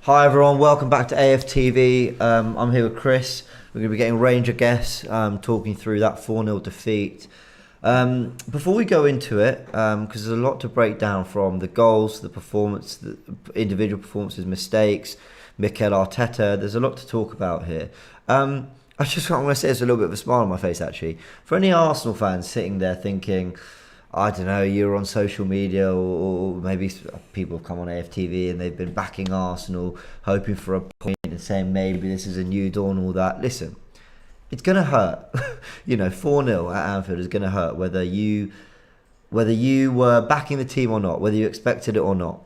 Hi everyone, welcome back to AFTV. I'm here with Chris. We're going to be getting Ranger guests, talking through that 4-0 defeat. Before we go into it, because there's a lot to break down from the goals, the performance, the individual performances, mistakes, Mikel Arteta, there's a lot to talk about here. I just want to say there's a little bit of a smile on my face actually. For any Arsenal fans sitting there thinking, I don't know, you're on social media or maybe people have come on AFTV and they've been backing Arsenal, hoping for a point and saying maybe this is a new dawn and all that. Listen, it's going to hurt. 4-0 at Anfield is going to hurt whether you were backing the team or not, whether you expected it or not.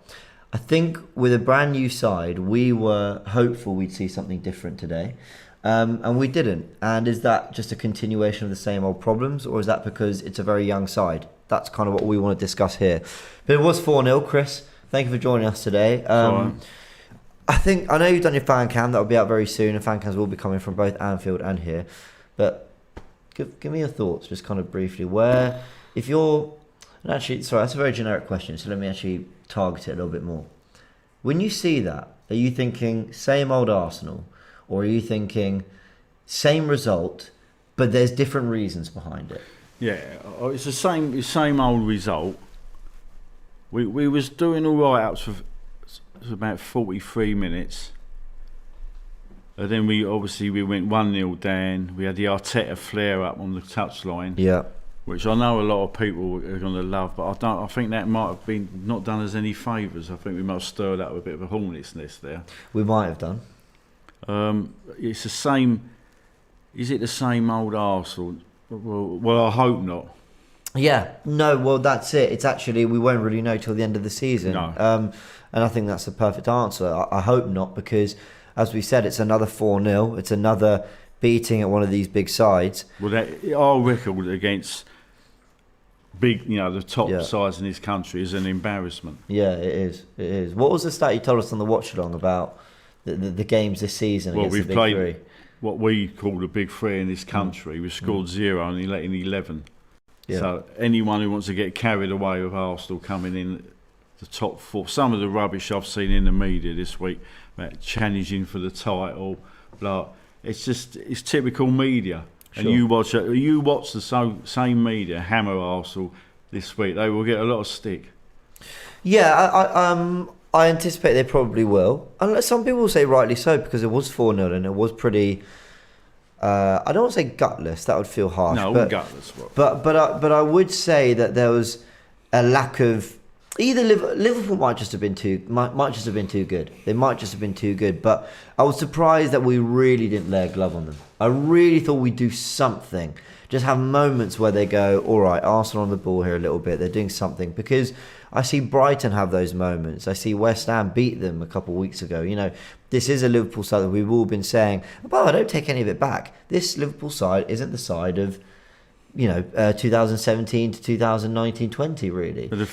I think with a brand new side, we were hopeful we'd see something different today. And we didn't. And is that just a continuation of the same old problems, or is that because it's a very young side? That's kind of what we want to discuss here. But it was 4-0, Chris. Thank you for joining us today. I know you've done your fan cam. That'll be out very soon, and fan cams will be coming from both Anfield and here. But give me your thoughts, just kind of briefly. That's a very generic question, so let me actually target it a little bit more. When you see that, are you thinking same old Arsenal, or are you thinking same result, but there's different reasons behind it? Yeah, it's the same old result. We was doing all right up to about 43 minutes. And then we went 1-0 down. We had the Arteta flare up on the touchline. Yeah. Which I know a lot of people are going to love, but I think that might have been not done us any favours. I think we might have stirred up a bit of a hornet's nest there. We might have done. It's the same. Is it the same old Arsenal? Well, I hope not. Yeah, no, well, that's it. It's actually, we won't really know till the end of the season. No. And I think that's the perfect answer. I hope not, because, as we said, it's another 4-0. It's another beating at one of these big sides. Well, our record against the top sides in this country is an embarrassment. Yeah, it is. It is. What was the stat you told us on the watch-along about the games this season against the big three? What we call the big three in this country. We scored 0 and let in 11. Yeah. So anyone who wants to get carried away with Arsenal coming in the top 4, some of the rubbish I've seen in the media this week about challenging for the title, it's typical media. Sure. And you watch the same media hammer Arsenal this week, they will get a lot of stick. Yeah, I anticipate they probably will. And some people will say rightly so, because it was 4-0 and it was pretty... I don't want to say gutless, that would feel harsh. No, gutless. But I would say that there was a lack of... Either Liverpool might just have been too good. They might just have been too good. But I was surprised that we really didn't lay a glove on them. I really thought we'd do something. Just have moments where they go, all right, Arsenal on the ball here a little bit. They're doing something. Because I see Brighton have those moments. I see West Ham beat them a couple of weeks ago. This is a Liverpool side that we've all been saying, well, I don't take any of it back. This Liverpool side isn't the side of, 2017 to 2019-20, really. But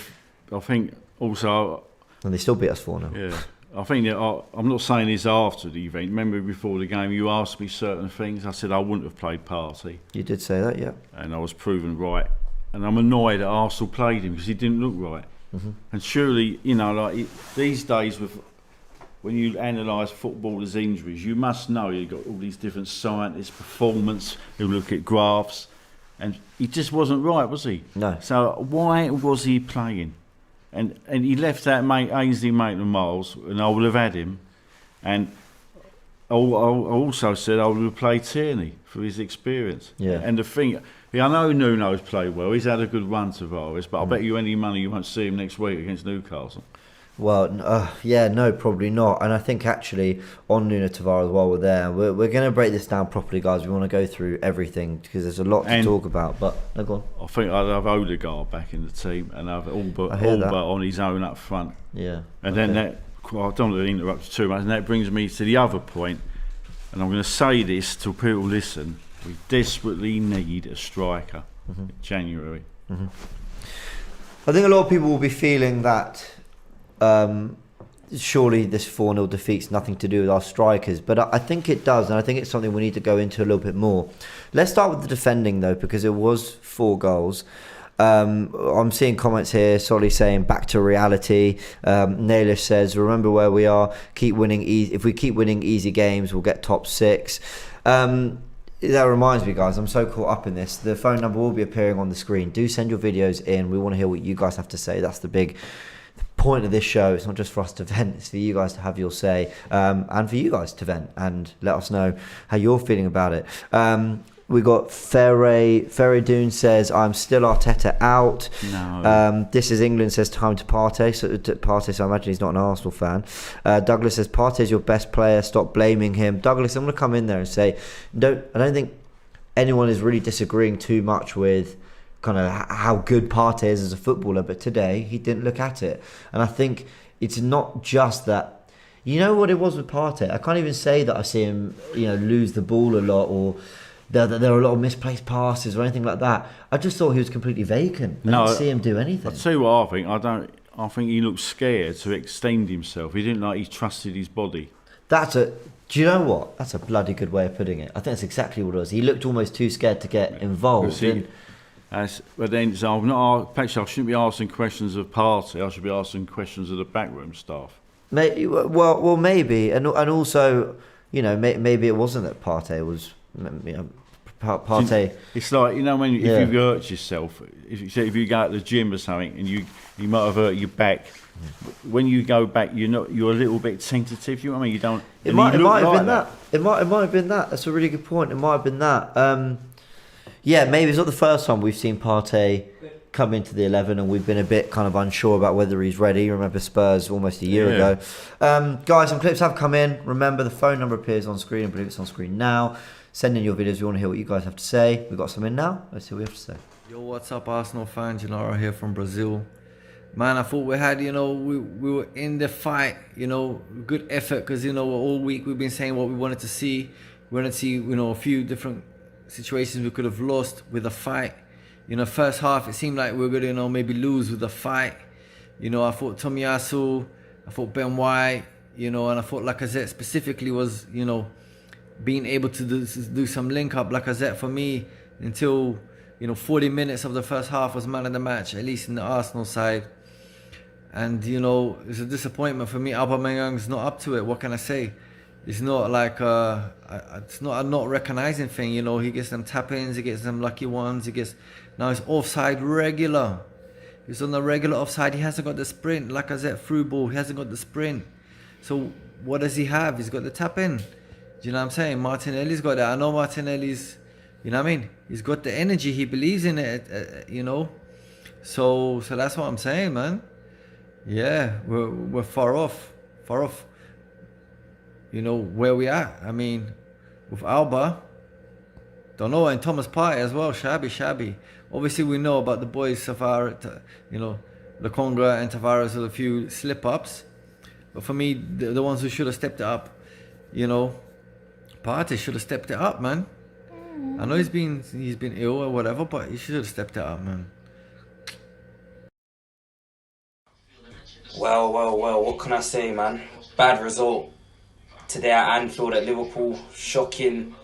I think also... And they still beat us 4-0. Yeah. I think that I'm not saying this after the event. Remember before the game, you asked me certain things. I said I wouldn't have played Partey. You did say that, yeah. And I was proven right. And I'm annoyed that Arsenal played him because he didn't look right. Mm-hmm. And surely, these days when you analyse footballers' injuries, you must know you've got all these different scientists, performance, who look at graphs. And he just wasn't right, was he? No. So why was he playing? And he left that Ainsley Maitland-Niles, and I would have had him. And I also said I would have played Tierney for his experience. Yeah. And the thing, I know Nuno's played well. He's had a good run, Tavares, but I bet you any money you won't see him next week against Newcastle. Well, no, probably not. And I think actually on Nuno Tavares, while we're there, we're going to break this down properly, guys. We want to go through everything because there's a lot to talk about. But no, go on. I think I'd have Odegaard back in the team and have Albert on his own up front. Yeah. And then I don't want to interrupt too much, and that brings me to the other point. And I'm going to say this till people listen. We desperately need a striker in January. Mm-hmm. I think a lot of people will be feeling that surely this 4-0 defeat's nothing to do with our strikers, but I think it does, and I think it's something we need to go into a little bit more. Let's start with the defending though, because it was 4 goals. I'm seeing comments here. Solly saying back to reality. Nailish says, remember where we are. Keep winning. If we keep winning easy games, we'll get top 6. That reminds me, guys, I'm so caught up in this. The phone number will be appearing on the screen. Do send your videos in. We want to hear what you guys have to say. That's the big point of this show. It's not just for us to vent, it's for you guys to have your say, and for you guys to vent and let us know how you're feeling about it. We got Ferre says, I'm still Arteta out. No. This is England says time to Partey. So I imagine he's not an Arsenal fan. Douglas says, Partey's your best player. Stop blaming him. Douglas, I'm going to come in there and say, I don't think anyone is really disagreeing too much with kind of how good Partey is as a footballer, but today he didn't look at it. And I think it's not just that. You know what it was with Partey? I can't even say that I see him, lose the ball a lot, or there are a lot of misplaced passes or anything like that. I just thought he was completely vacant. I didn't see him do anything. I'll tell you what I think. I think he looked scared to extend himself. He didn't he trusted his body. Do you know what? That's a bloody good way of putting it. I think that's exactly what it was. He looked almost too scared to get involved. But then, so I shouldn't be asking questions of Partey. I should be asking questions of the backroom staff. Well, maybe, and also, maybe it wasn't that Partey was. Partey. It's like when if you've hurt yourself, if you go to the gym or something, and you might have hurt your back. When you go back, you're a little bit tentative. You know what I mean? You don't. It might have been that. It might have been that. That's a really good point. It might have been that. Yeah, maybe it's not the first time we've seen Partey come into the 11 and we've been a bit kind of unsure about whether he's ready. Remember Spurs almost a year ago. Guys, some clips have come in. Remember, the phone number appears on screen. I believe it's on screen now. Send in your videos. We want to hear what you guys have to say. We've got some in now. Let's see what we have to say. Yo, what's up, Arsenal fans? Gennaro here from Brazil. Man, I thought we had, we were in the fight, good effort, because, all week we've been saying what we wanted to see. We wanted to see, a few different situations we could have lost with a fight. First half, it seemed like we were going to, maybe lose with a fight. I thought Tomiyasu, I thought Ben White, and I thought Lacazette specifically was, being able to do some link-up. Lacazette, for me, until, 40 minutes of the first half was man of the match, at least in the Arsenal side. And, it's a disappointment for me. Aubameyang's not up to it. What can I say? It's not like it's not a not recognizing thing. He gets them tap-ins, he gets them lucky ones, now he's offside regular. He's on the regular offside. He hasn't got the sprint. Lacazette through ball, he hasn't got the sprint. So what does he have? He's got the tap-in. Do you know what I'm saying? Martinelli's got that. I know Martinelli's, you know what I mean? He's got the energy. He believes in it, So that's what I'm saying, man. Yeah, we're far off. Where we at. I mean, with Alba, don't know, and Thomas Partey as well, shabby. Obviously, we know about the boys, Tavares, Lokonga and Tavares with a few slip-ups. But for me, the ones who should have stepped it up, Partey should have stepped it up, man. I know he's been ill or whatever, but he should have stepped it up, man. Well, what can I say, man? Bad result today at Anfield at Liverpool. Shocking.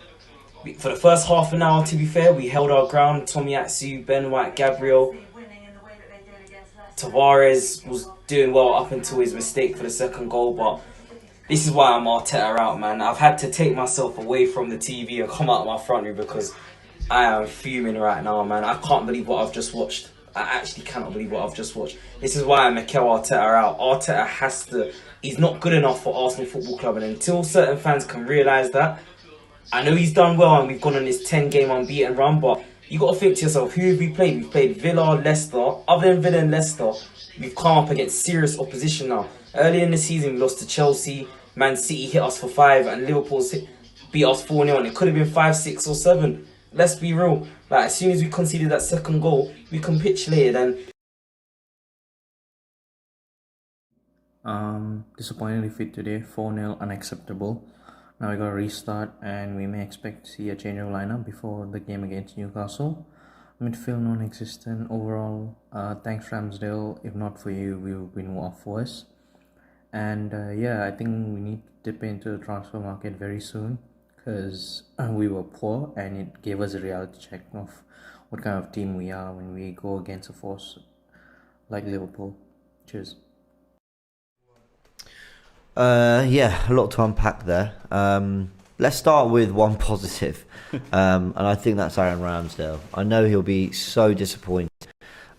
For the first half an hour, to be fair, we held our ground. Tomiyasu, Ben White, Gabriel. Tavares was doing well up until his mistake for the second goal, but this is why I'm Arteta out, man. I've had to take myself away from the TV and come out of my front room because I am fuming right now, man. I can't believe what I've just watched. I actually cannot believe what I've just watched. This is why I'm Mikel Arteta out. Arteta has to... He's not good enough for Arsenal Football Club, and until certain fans can realise that, I know he's done well and we've gone on this 10-game unbeaten run, but you got to think to yourself, who have we played? We've played Villa, Leicester. Other than Villa and Leicester, we've come up against serious opposition now. Earlier in the season, we lost to Chelsea. Man City hit us for 5 and Liverpool beat us 4-0, and it could have been 5, 6 or 7. Let's be real. Like, as soon as we conceded that second goal, we capitulated and... Disappointing defeat today, 4-0, unacceptable. Now we got to restart and we may expect to see a change of lineup before the game against Newcastle. Midfield non-existent overall. Thanks Ramsdale. If not for you, we would have been off worse. And I think we need to dip into the transfer market very soon because we were poor and it gave us a reality check of what kind of team we are when we go against a force like Liverpool. Cheers. Yeah, a lot to unpack there. Let's start with one positive, and I think that's Aaron Ramsdale. I know he'll be so disappointed.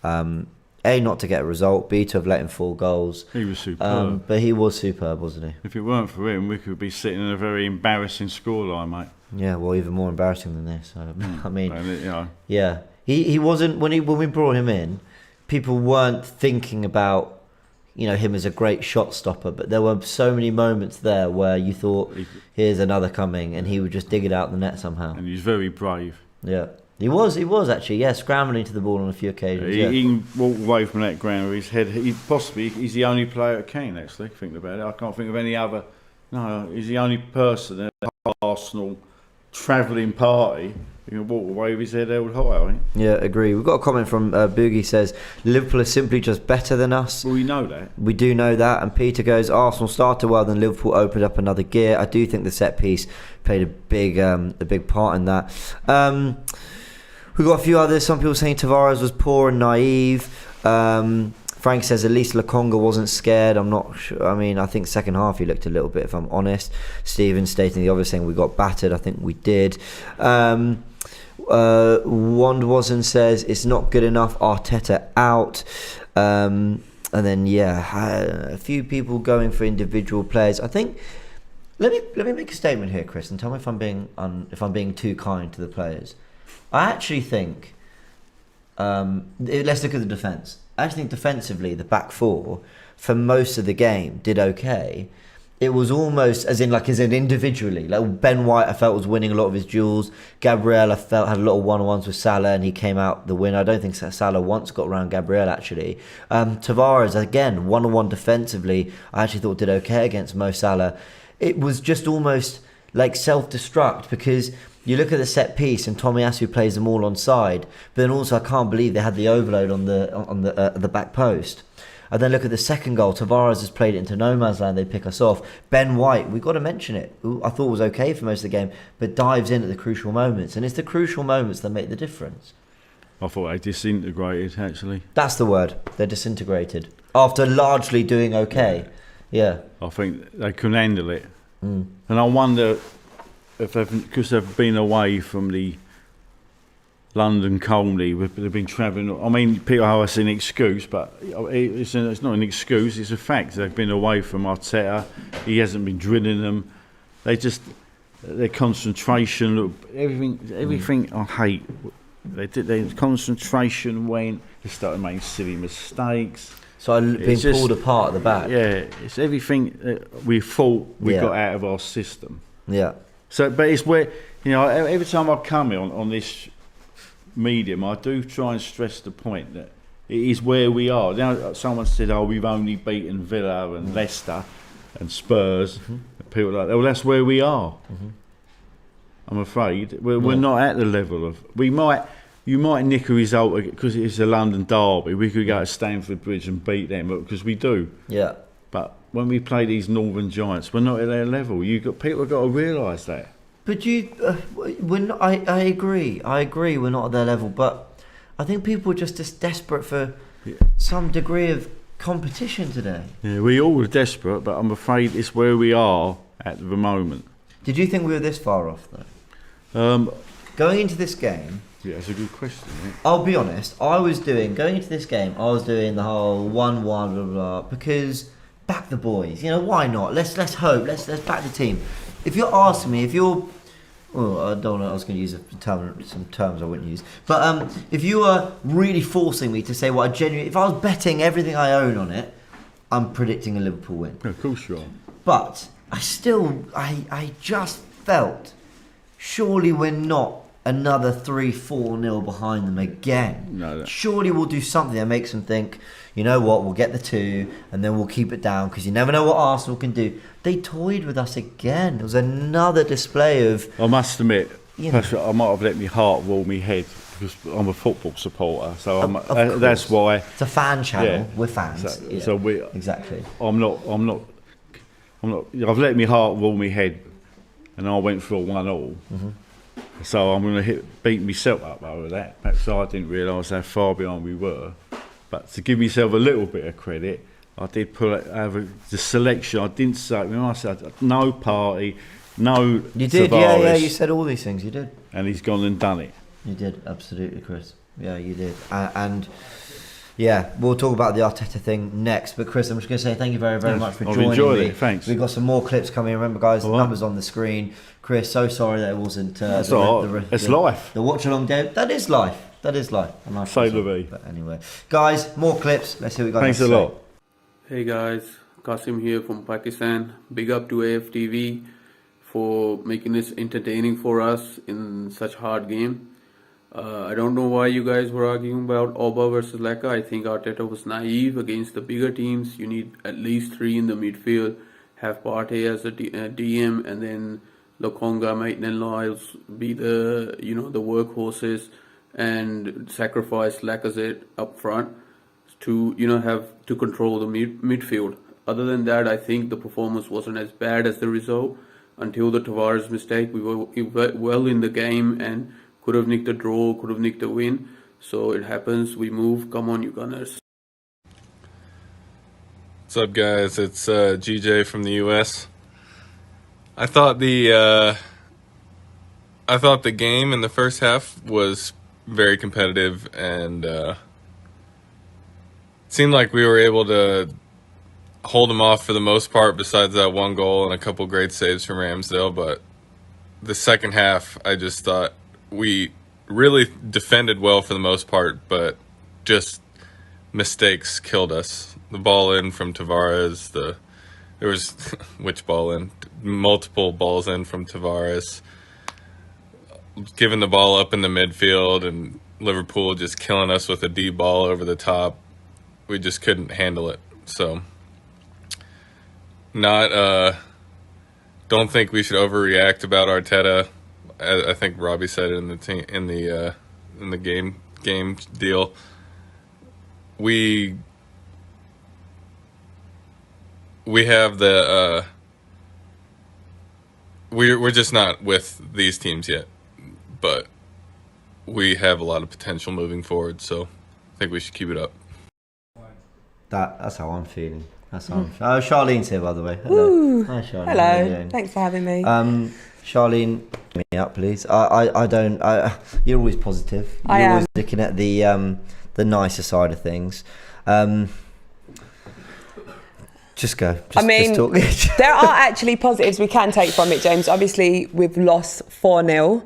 A, not to get a result. B, to have let him 4 goals. He was superb. But he was superb, wasn't he? If it weren't for him, we could be sitting in a very embarrassing scoreline, mate. Yeah, well, even more embarrassing than this. I mean, you know. yeah, he wasn't when we brought him in. People weren't thinking about, you know, him as a great shot stopper, but there were so many moments there where you thought, here's another coming, and he would just dig it out the net somehow. And he's very brave. Yeah, he was actually, yeah, scrambling to the ball on a few occasions. He can walk away from that ground with his head. He's the only player that can, actually, thinking about it. I can't think of any other. No, he's the only person in the Arsenal travelling party who can walk away with his head held high, I think. Yeah, agree. We've got a comment from Boogie says, Liverpool are simply just better than us. Well, we know that. We do know that. And Peter goes, Arsenal started well, then Liverpool opened up another gear. I do think the set piece played a big part in that. We've got a few others. Some people saying Tavares was poor and naive. Frank says at least Lokonga wasn't scared. I'm not sure. I mean, I think second half he looked a little bit, if I'm honest. Stephen stating the obvious thing, we got battered. I think we did. Wandwasen says it's not good enough. Arteta out. And then a few people going for individual players. I think. Let me make a statement here, Chris, and tell me if I'm being too kind to the players. I actually think. Let's look at the defence. I actually think defensively, the back 4 for most of the game did okay. It was almost as in individually. Like Ben White, I felt was winning a lot of his duels. Gabriel, I felt had a lot of one-on-ones with Salah, and he came out the winner. I don't think Salah once got around Gabriel actually. Tavares again, one-on-one defensively, I actually thought did okay against Mo Salah. It was just almost like self-destruct because. You look at the set piece and Tomiyasu plays them all onside, but then also I can't believe they had the overload on the back post. And then look at the second goal. Tavares has played it into no man's land. They pick us off. Ben White, we've got to mention it. Who I thought was okay for most of the game, but dives in at the crucial moments, and it's the crucial moments that make the difference. I thought they disintegrated. Actually, that's the word. They're disintegrated after largely doing okay. Yeah. I think they couldn't handle it, and I wonder. Because they've been away from the London Colney, they've been travelling. I mean, people are saying an excuse, but it's not an excuse. It's a fact. They've been away from Arteta. He hasn't been drilling them. Their concentration, everything I hate. Their concentration went. They started making silly mistakes. So being pulled apart at the back. Yeah, it's everything we thought we got out of our system. Yeah. So, but it's where, you know, every time I come here on this medium, I do try and stress the point that it is where we are. Now, someone said, "Oh, we've only beaten Villa and Leicester and Spurs." And people like that. Well, that's where we are. I'm afraid we're not at the level of. You might nick a result because it's a London derby. We could go to Stamford Bridge and beat them because we do. Yeah. But when we play these Northern Giants, we're not at their level. People have got to realise that. But we're not, I agree. We're not at their level, but I think people are just desperate for some degree of competition today. Yeah, we all are desperate, but I'm afraid it's where we are at the moment. Did you think we were this far off though? Going into this game. Yeah, that's a good question. Right? I'll be honest. Going into this game, I was doing the whole 1-1 blah blah because. Back the boys, you know, why not? Let's hope. Let's back the team. If you're asking me, I don't know. I was going to use some terms I wouldn't use. But if you were really forcing me to say what if I was betting everything I own on it, I'm predicting a Liverpool win. Yeah, of course you are. But I just felt, surely we're not another 3-4-0 behind them again. No. Surely we'll do something that makes them think, you know what, we'll get the 2 and then we'll keep it down because you never know what Arsenal can do. They toyed with us again. It was another display of... I must admit, I might have let my heart rule my head because I'm a football supporter. So that's why... It's a fan channel. We're fans. So we... Exactly. I'm not... I've let my heart rule my head and I went for a 1-1. So I'm going to beat myself up over that. Perhaps I didn't realise how far behind we were. But to give myself a little bit of credit, I did the selection. I didn't say, I said no Partey, no You did, Tavares, yeah, you said all these things, you did. and he's gone and done it. You did, absolutely, Chris. Yeah, you did. And yeah, we'll talk about the Arteta thing next. But Chris, I'm just going to say thank you very, very much for joining enjoyed me. it, thanks. We've got some more clips coming. Remember, guys, the All right. numbers on the screen. Chris, so sorry that it wasn't. That's all right. It's life. The watch along day. That is life. That is life. Say la vie. But anyway, guys, more clips. Let's see what we got. Thanks a lot. Hey guys, Qasim here from Pakistan. Big up to AFTV for making this entertaining for us in such hard game. I don't know why you guys were arguing about Oba versus Leka. I think Arteta was naive against the bigger teams. You need at least 3 in the midfield. Have Partey as a DM, and then Lokonga, Maitland-Niles be the the workhorses, and sacrifice Lacazette up front to have to control the midfield. Other than that, I think the performance wasn't as bad as the result. Until the Tavares mistake, we were well in the game and could have nicked a draw, could have nicked a win. So it happens. We move. Come on, you Gunners. What's up, guys? It's GJ from the US. I thought the game in the first half was very competitive, and seemed like we were able to hold them off for the most part, besides that one goal and a couple great saves from Ramsdale. But the second half, I just thought we really defended well for the most part, but just mistakes killed us. The ball in from Tavares, there was which ball in? Multiple balls in from Tavares. Giving the ball up in the midfield, and Liverpool just killing us with a deep ball over the top. We just couldn't handle it. So don't think we should overreact about Arteta. I think Robbie said it in the game deal. We have we're just not with these teams yet, but we have a lot of potential moving forward, so I think we should keep it up. That's how I'm feeling. That's how I'm feeling. Oh, Charlene's here, by the way. Hello. Ooh. Hi, Charlene. Hello. Thanks for having me. Charlene, me up, please. You're always positive. I You're am. always looking at the nicer side of things. Just go. Just talk. There are actually positives we can take from it, James. Obviously, we've lost 4-0.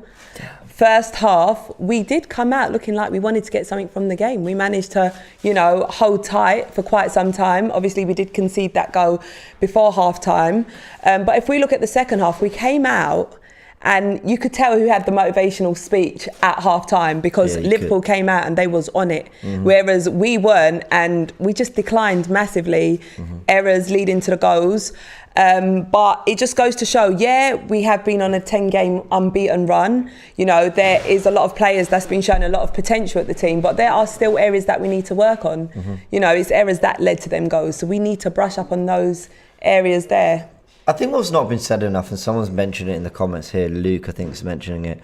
First half, we did come out looking like we wanted to get something from the game. We managed to, hold tight for quite some time. Obviously, we did concede that goal before half-time. But if we look at the second half, we came out and you could tell who had the motivational speech at half-time, because Liverpool came out and they was on it, whereas we weren't, and we just declined massively. Errors leading to the goals. But it just goes to show, we have been on a 10-game unbeaten run. There is a lot of players that's been showing a lot of potential at the team, but there are still areas that we need to work on. It's errors that led to them goals. So we need to brush up on those areas there. I think what's not been said enough, and someone's mentioned it in the comments here, Luke I think is mentioning it,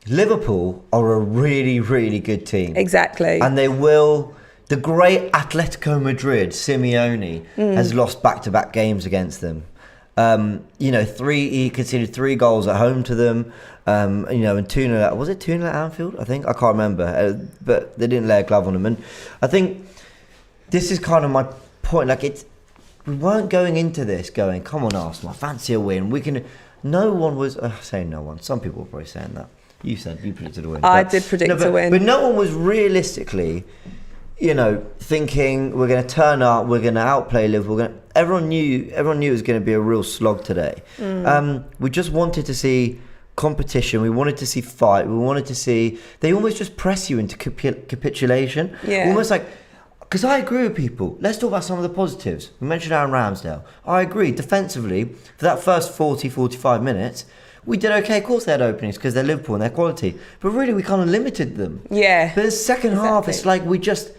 Liverpool are a really, really good team. Exactly. And they will... The great Atletico Madrid, Simeone, has lost back-to-back games against them. He conceded 3 goals at home to them, and 2-0, was it 2-0 at Anfield? I think, I can't remember, but they didn't lay a glove on them. And I think this is kind of my point, we weren't going into this going, come on Arsenal, I fancy a win, no one was, saying no one, some people were probably saying that. You predicted a win. I did predict a win. But no one was realistically... thinking we're going to turn up, we're going to outplay Liverpool. Everyone knew it was going to be a real slog today. We just wanted to see competition. We wanted to see fight. We wanted to see. They almost just press you into capitulation. Yeah. Almost like. Because I agree with people. Let's talk about some of the positives. We mentioned Aaron Ramsdale. I agree. Defensively, for that first 40-45 minutes, we did okay. Of course, they had openings because they're Liverpool and their quality. But really, we kind of limited them. Yeah. But the second half, it's like we just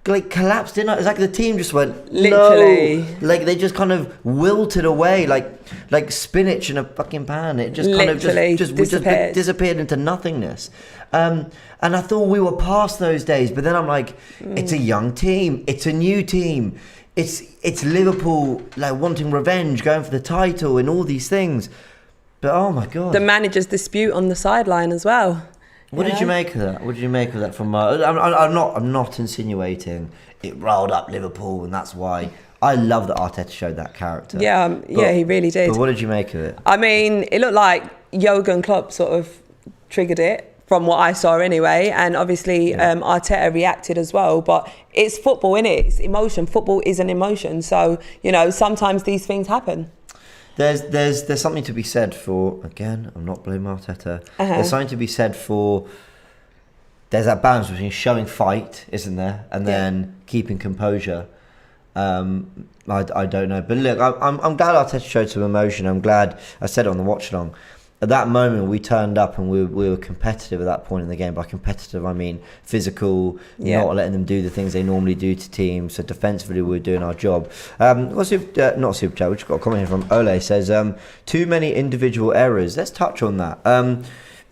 like collapsed in. It's like the team just went Literally. no. Like they just kind of wilted away, like spinach in a fucking pan. It just kind Literally of just disappeared into nothingness. And I thought we were past those days, but then I'm like, it's a young team, it's a new team, it's Liverpool like wanting revenge, going for the title, and all these things. But oh my god, the manager's dispute on the sideline as well. What did you make of that? What did you make of that? I'm not insinuating it riled up Liverpool, and that's why. I love that Arteta showed that character. Yeah, he really did. But what did you make of it? I mean, it looked like Jurgen Klopp sort of triggered it, from what I saw anyway, and obviously Arteta reacted as well. But it's football, innit? It's emotion. Football is an emotion, so sometimes these things happen. There's something to be said for, again, I'm not blaming Arteta. There's something to be said for. There's that balance between showing fight, isn't there, and then keeping composure. I don't know, but look, I'm glad Arteta showed some emotion. I'm glad I said it on the watch along. At that moment, we turned up and we were competitive at that point in the game. By competitive, I mean physical, not letting them do the things they normally do to teams. So defensively, we were doing our job. Not super chat. We just got a comment here from Ole. Says too many individual errors. Let's touch on that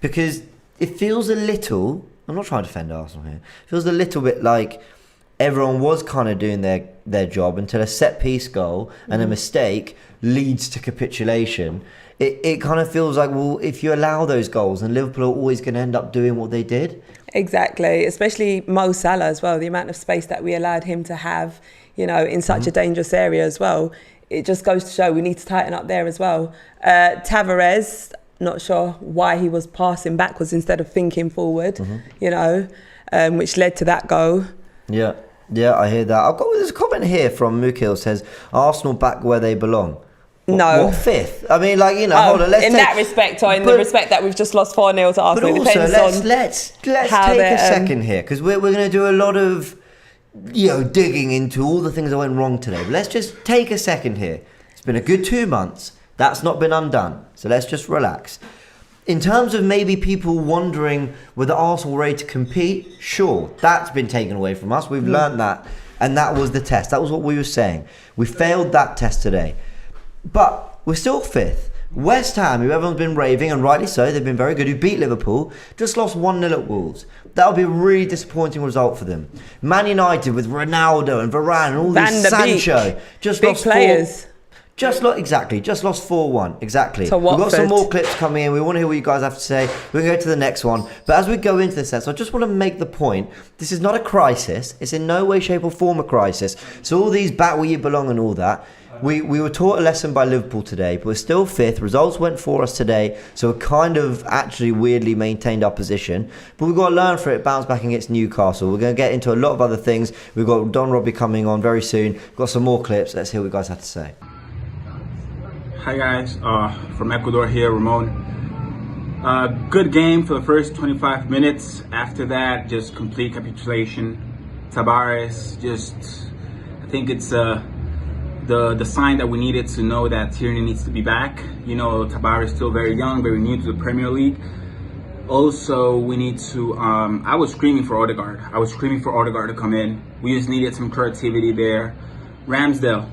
because it feels a little. I'm not trying to defend Arsenal here. It feels a little bit like everyone was kind of doing their job until a set piece goal and a mistake leads to capitulation. It kind of feels like, well, if you allow those goals, then Liverpool are always going to end up doing what they did. Exactly, especially Mo Salah as well. The amount of space that we allowed him to have, in such a dangerous area as well. It just goes to show we need to tighten up there as well. Tavares, not sure why he was passing backwards instead of thinking forward, which led to that goal. Yeah, I hear that. There's a comment here from Mukil says, Arsenal back where they belong. No. What, fifth? I mean, hold on. That respect, or in the respect that we've just lost 4-0 to Arsenal. But also, let's take a second here, because we're going to do a lot of digging into all the things that went wrong today. But let's just take a second here. It's been a good 2 months. That's not been undone. So let's just relax. In terms of maybe people wondering whether Arsenal were ready to compete, sure, that's been taken away from us. We've learned that, and that was the test. That was what we were saying. We failed that test today. But we're still fifth. West Ham, who everyone's been raving, and rightly so, they've been very good, who beat Liverpool, just lost 1-0 at Wolves. That would be a really disappointing result for them. Man United with Ronaldo and Varane and all these Sancho, just big lost players. Just lost 4-1. Exactly. So we've got some more clips coming in. We want to hear what you guys have to say. We're going to go to the next one. But as we go into this, I just want to make the point. This is not a crisis. It's in no way, shape or form a crisis. So all these back where you belong and all that. We were taught a lesson by Liverpool today, but we're still fifth. Results went for us today, so we kind of actually weirdly maintained our position. But we've got to learn from it, bounce back against Newcastle. We're going to get into a lot of other things. We've got Don Robbie coming on very soon. We've got some more clips. Let's hear what you guys have to say. Hi guys, from Ecuador here, Ramon. Good game for the first 25 minutes. After that, just complete capitulation. Tavares, I think it's the sign that we needed to know that Tierney needs to be back. Tavares is still very young, very new to the Premier League. Also, we need to, I was screaming for Odegaard. To come in. We just needed some creativity there. Ramsdale.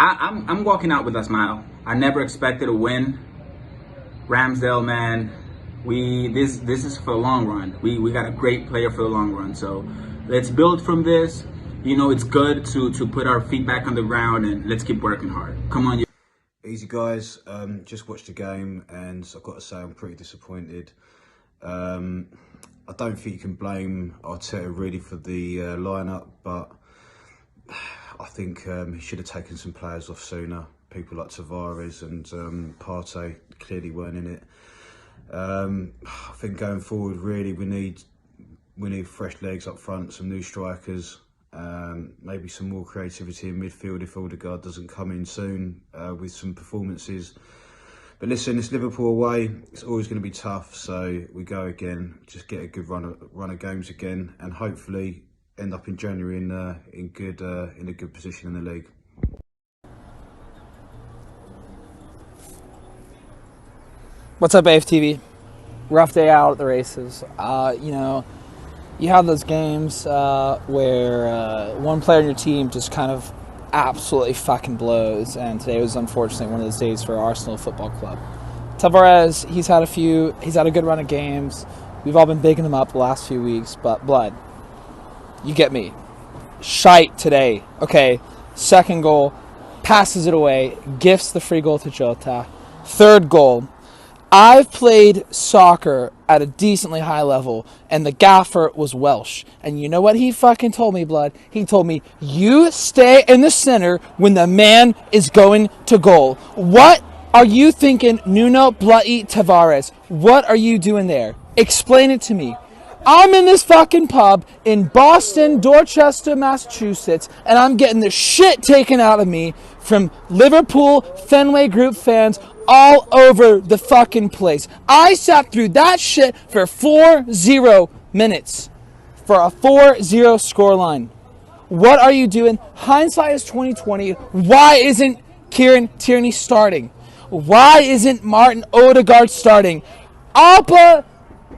I'm walking out with a smile. I never expected a win. Ramsdale, man, this is for the long run. We got a great player for the long run. So let's build from this. It's good to put our feet back on the ground and let's keep working hard. Come on. Easy guys, just watched the game and I've got to say I'm pretty disappointed. I don't think you can blame Arteta really for the lineup, but I think he should have taken some players off sooner. People like Tavares and Partey clearly weren't in it. I think going forward, really, we need fresh legs up front, some new strikers, maybe some more creativity in midfield if Odegaard doesn't come in soon with some performances. But listen, it's Liverpool away. It's always going to be tough, so we go again. Just get a good run of games again, and hopefully end up in January in a good position in the league. What's up, AFTV? Rough day out at the races. you have those games where one player on your team just kind of absolutely fucking blows, and today was unfortunately one of those days for Arsenal Football Club. Tavares, he's had a good run of games. We've all been bigging him up the last few weeks, but blood, you get me. Shite today. Okay, second goal, passes it away, gifts the free goal to Jota. Third goal, I've played soccer at a decently high level, and the gaffer was Welsh. And you know what he fucking told me, blood? He told me, you stay in the center when the man is going to goal. What are you thinking, Nuno Bloody Tavares? What are you doing there? Explain it to me. I'm in this fucking pub in Boston, Dorchester, Massachusetts, and I'm getting the shit taken out of me from Liverpool Fenway Group fans all over the fucking place. I sat through that shit for 4-0 minutes for a 4-0 scoreline. What are you doing? Hindsight is 2020. Why isn't Kieran Tierney starting? Why isn't Martin Odegaard starting? Alpa,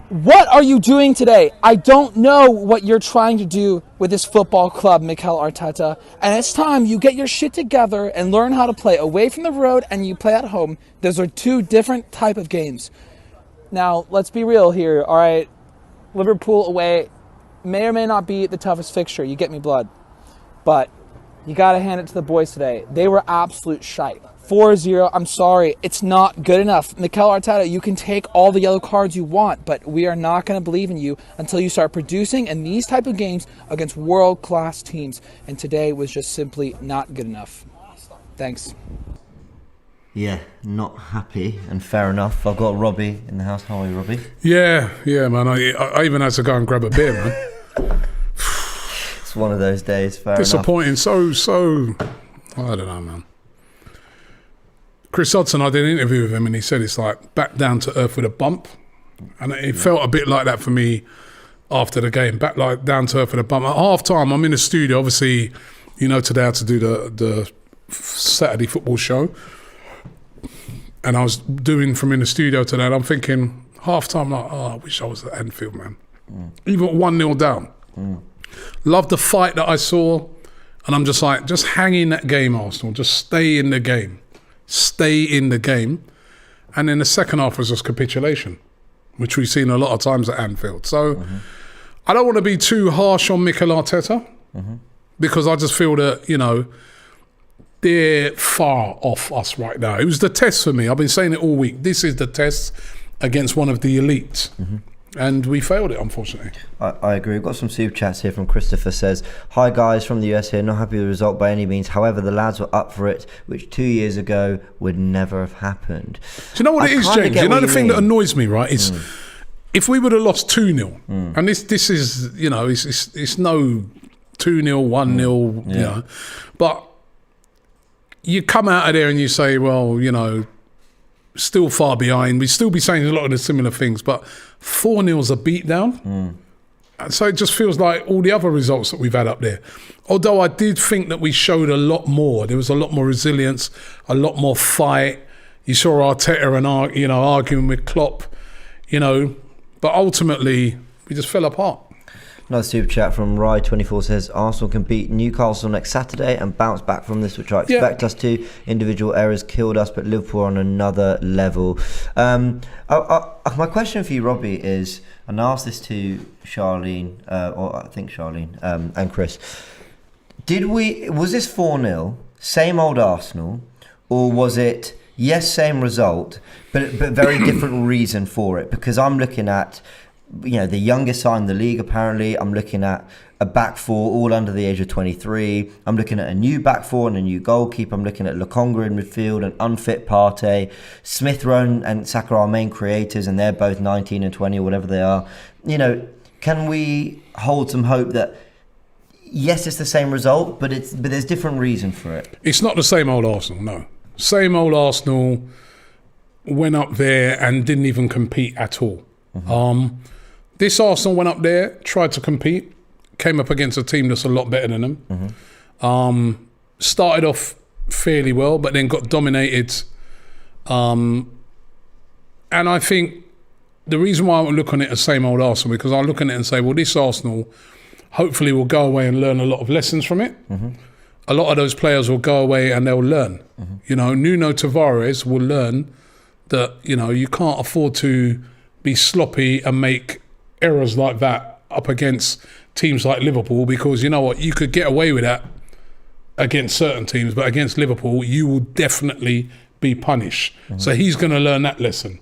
what are you doing today? I don't know what you're trying to do with this football club, Mikel Arteta. And it's time you get your shit together and learn how to play away from the road and you play at home. Those are two different type of games. Now, let's be real here, all right? Liverpool away may or may not be the toughest fixture. You get me, blood. But you got to hand it to the boys today. They were absolute shite. 4-0, I'm sorry, it's not good enough. Mikel Arteta, you can take all the yellow cards you want, but we are not going to believe in you until you start producing in these type of games against world-class teams. And today was just simply not good enough. Thanks. Yeah, not happy, and fair enough. I've got Robbie in the house. How are you, Robbie? Yeah, man. I even had to go and grab a beer, man. It's one of those days, fair Disappointing, enough. so, I don't know, man. Chris Hodson, I did an interview with him and he said it's like back down to earth with a bump. And it felt a bit like that for me after the game, back like down to earth with a bump. At half time, I'm in the studio. Obviously, you know, today I had to do the Saturday football show. And I was doing from in the studio today and I'm thinking, half time, like, I wish I was at Anfield, man. Even 1-0 down. Love the fight that I saw. And I'm just like, just hang in that game, Arsenal. Just stay in the game. Stay in the game. And then the second half was just capitulation, which we've seen a lot of times at Anfield. So I don't want to be too harsh on Mikel Arteta because I just feel that, you know, they're far off us right now. It was the test for me. I've been saying it all week. This is the test against one of the elites. And we failed it, unfortunately. I agree. We've got some super chats here from Christopher. Says, hi guys from the US here, not happy with the result by any means. However, the lads were up for it, which 2 years ago would never have happened. Do you know what it is, James? You know the thing that annoys me, right, is if we would have lost 2-0, and this is, you know, it's no 2-0, 1-0, you know, but you come out of there and you say, well, you know, still far behind. We'd still be saying a lot of the similar things, but 4-0's a beatdown. So it just feels like all the other results that we've had up there. Although I did think that we showed a lot more. There was a lot more resilience, a lot more fight. You saw Arteta and, you know, arguing with Klopp, you know, but ultimately we just fell apart. Another super chat from Rye24 says, Arsenal can beat Newcastle next Saturday and bounce back from this, which I expect us to. Individual errors killed us, but Liverpool are on another level. My question for you, Robbie, is, and I asked this to Charlene, or I think Charlene, and Chris. Was this 4-0, same old Arsenal, or was it, yes, same result, but very different reason for it? Because I'm looking at, you know, the youngest side in the league, apparently. I'm looking at a back four all under the age of 23. I'm looking at a new back four and a new goalkeeper. I'm looking at Lokonga in midfield, an unfit Partey. Smith Rowe and Saka are main creators, and they're both 19 and 20 or whatever they are. You know, can we hold some hope that, yes, it's the same result, but there's different reason for it? It's not the same old Arsenal, no. Same old Arsenal went up there and didn't even compete at all. This Arsenal went up there, tried to compete, came up against a team that's a lot better than them. Started off fairly well, but then got dominated. And I think the reason why I look on it as same old Arsenal, because I look on it and say, well, this Arsenal hopefully will go away and learn a lot of lessons from it. A lot of those players will go away and they'll learn. You know, Nuno Tavares will learn that, you know, you can't afford to be sloppy and make errors like that up against teams like Liverpool, because you know what, you could get away with that against certain teams, but against Liverpool, you will definitely be punished. So he's going to learn that lesson.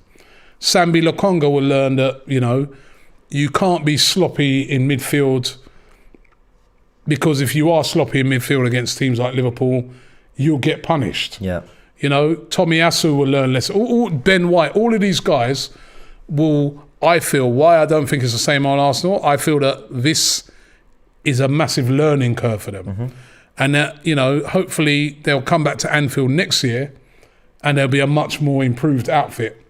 Sambi Lokonga will learn that, you know, you can't be sloppy in midfield, because if you are sloppy in midfield against teams like Liverpool, you'll get punished. Yeah. You know, Tomiyasu will learn less. Ben White, all of these guys will, I feel, why I don't think it's the same on Arsenal, I feel that this is a massive learning curve for them. And that, you know, hopefully they'll come back to Anfield next year and there'll be a much more improved outfit.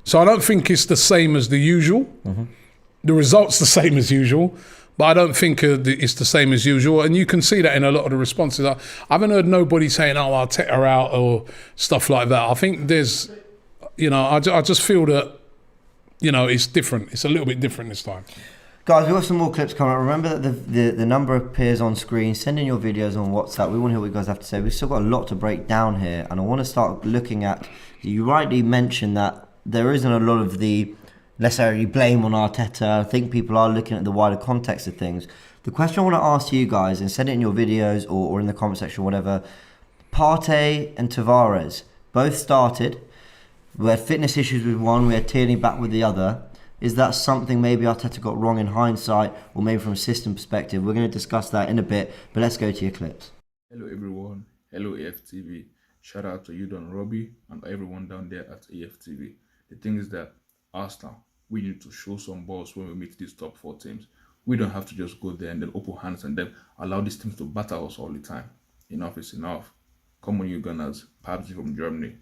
So I don't think it's the same as the usual. The result's the same as usual, but I don't think it's the same as usual. And you can see that in a lot of the responses. I haven't heard nobody saying, oh, Arteta out or stuff like that. I think there's, you know, I just feel that, you know, it's different. It's a little bit different this time. Guys, we've got some more clips coming up. Remember that the number appears on screen. Send in your videos on WhatsApp. We want to hear what you guys have to say. We've still got a lot to break down here. And I want to start looking at, you rightly mentioned that there isn't a lot of the necessarily blame on Arteta. I think people are looking at the wider context of things. The question I want to ask you guys, and send it in your videos or in the comment section or whatever, Partey and Tavares both started. We had fitness issues with one, we had Tierney back with the other. Is that something maybe Arteta got wrong in hindsight, or maybe from a system perspective? We're going to discuss that in a bit, but let's go to your clips. Hello everyone, hello AFTV. Shout out to you, Don Robbie, and everyone down there at AFTV. The thing is that Arsenal, we need to show some balls when we meet these top 4 teams. We don't have to just go there and then open hands and then allow these teams to batter us all the time. Enough is enough. Come on, you Gunners. Pabsy from Germany.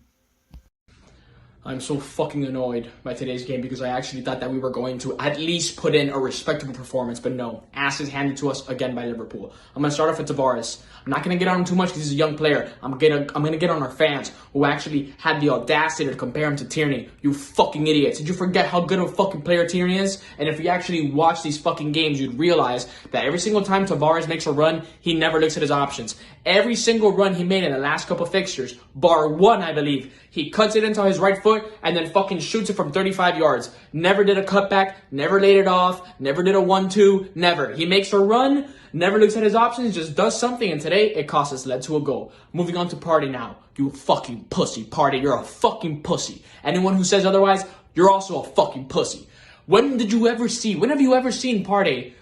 I'm so fucking annoyed by today's game because I actually thought that we were going to at least put in a respectable performance, but no. Ass is handed to us again by Liverpool. I'm going to start off with Tavares. I'm not going to get on him too much because he's a young player. I'm going to get on our fans who actually had the audacity to compare him to Tierney. You fucking idiots. Did you forget how good of a fucking player Tierney is? And if you actually watch these fucking games, you'd realize that every single time Tavares makes a run, he never looks at his options. Every single run he made in the last couple fixtures, bar one, I believe, he cuts it into his right foot and then fucking shoots it from 35 yards. Never did a cutback, never laid it off, never did a 1-2, never. He makes a run, never looks at his options, just does something, and today it cost us, led to a goal. Moving on to Partey now. You fucking pussy, Partey. You're a fucking pussy. Anyone who says otherwise, you're also a fucking pussy. When have you ever seen Partey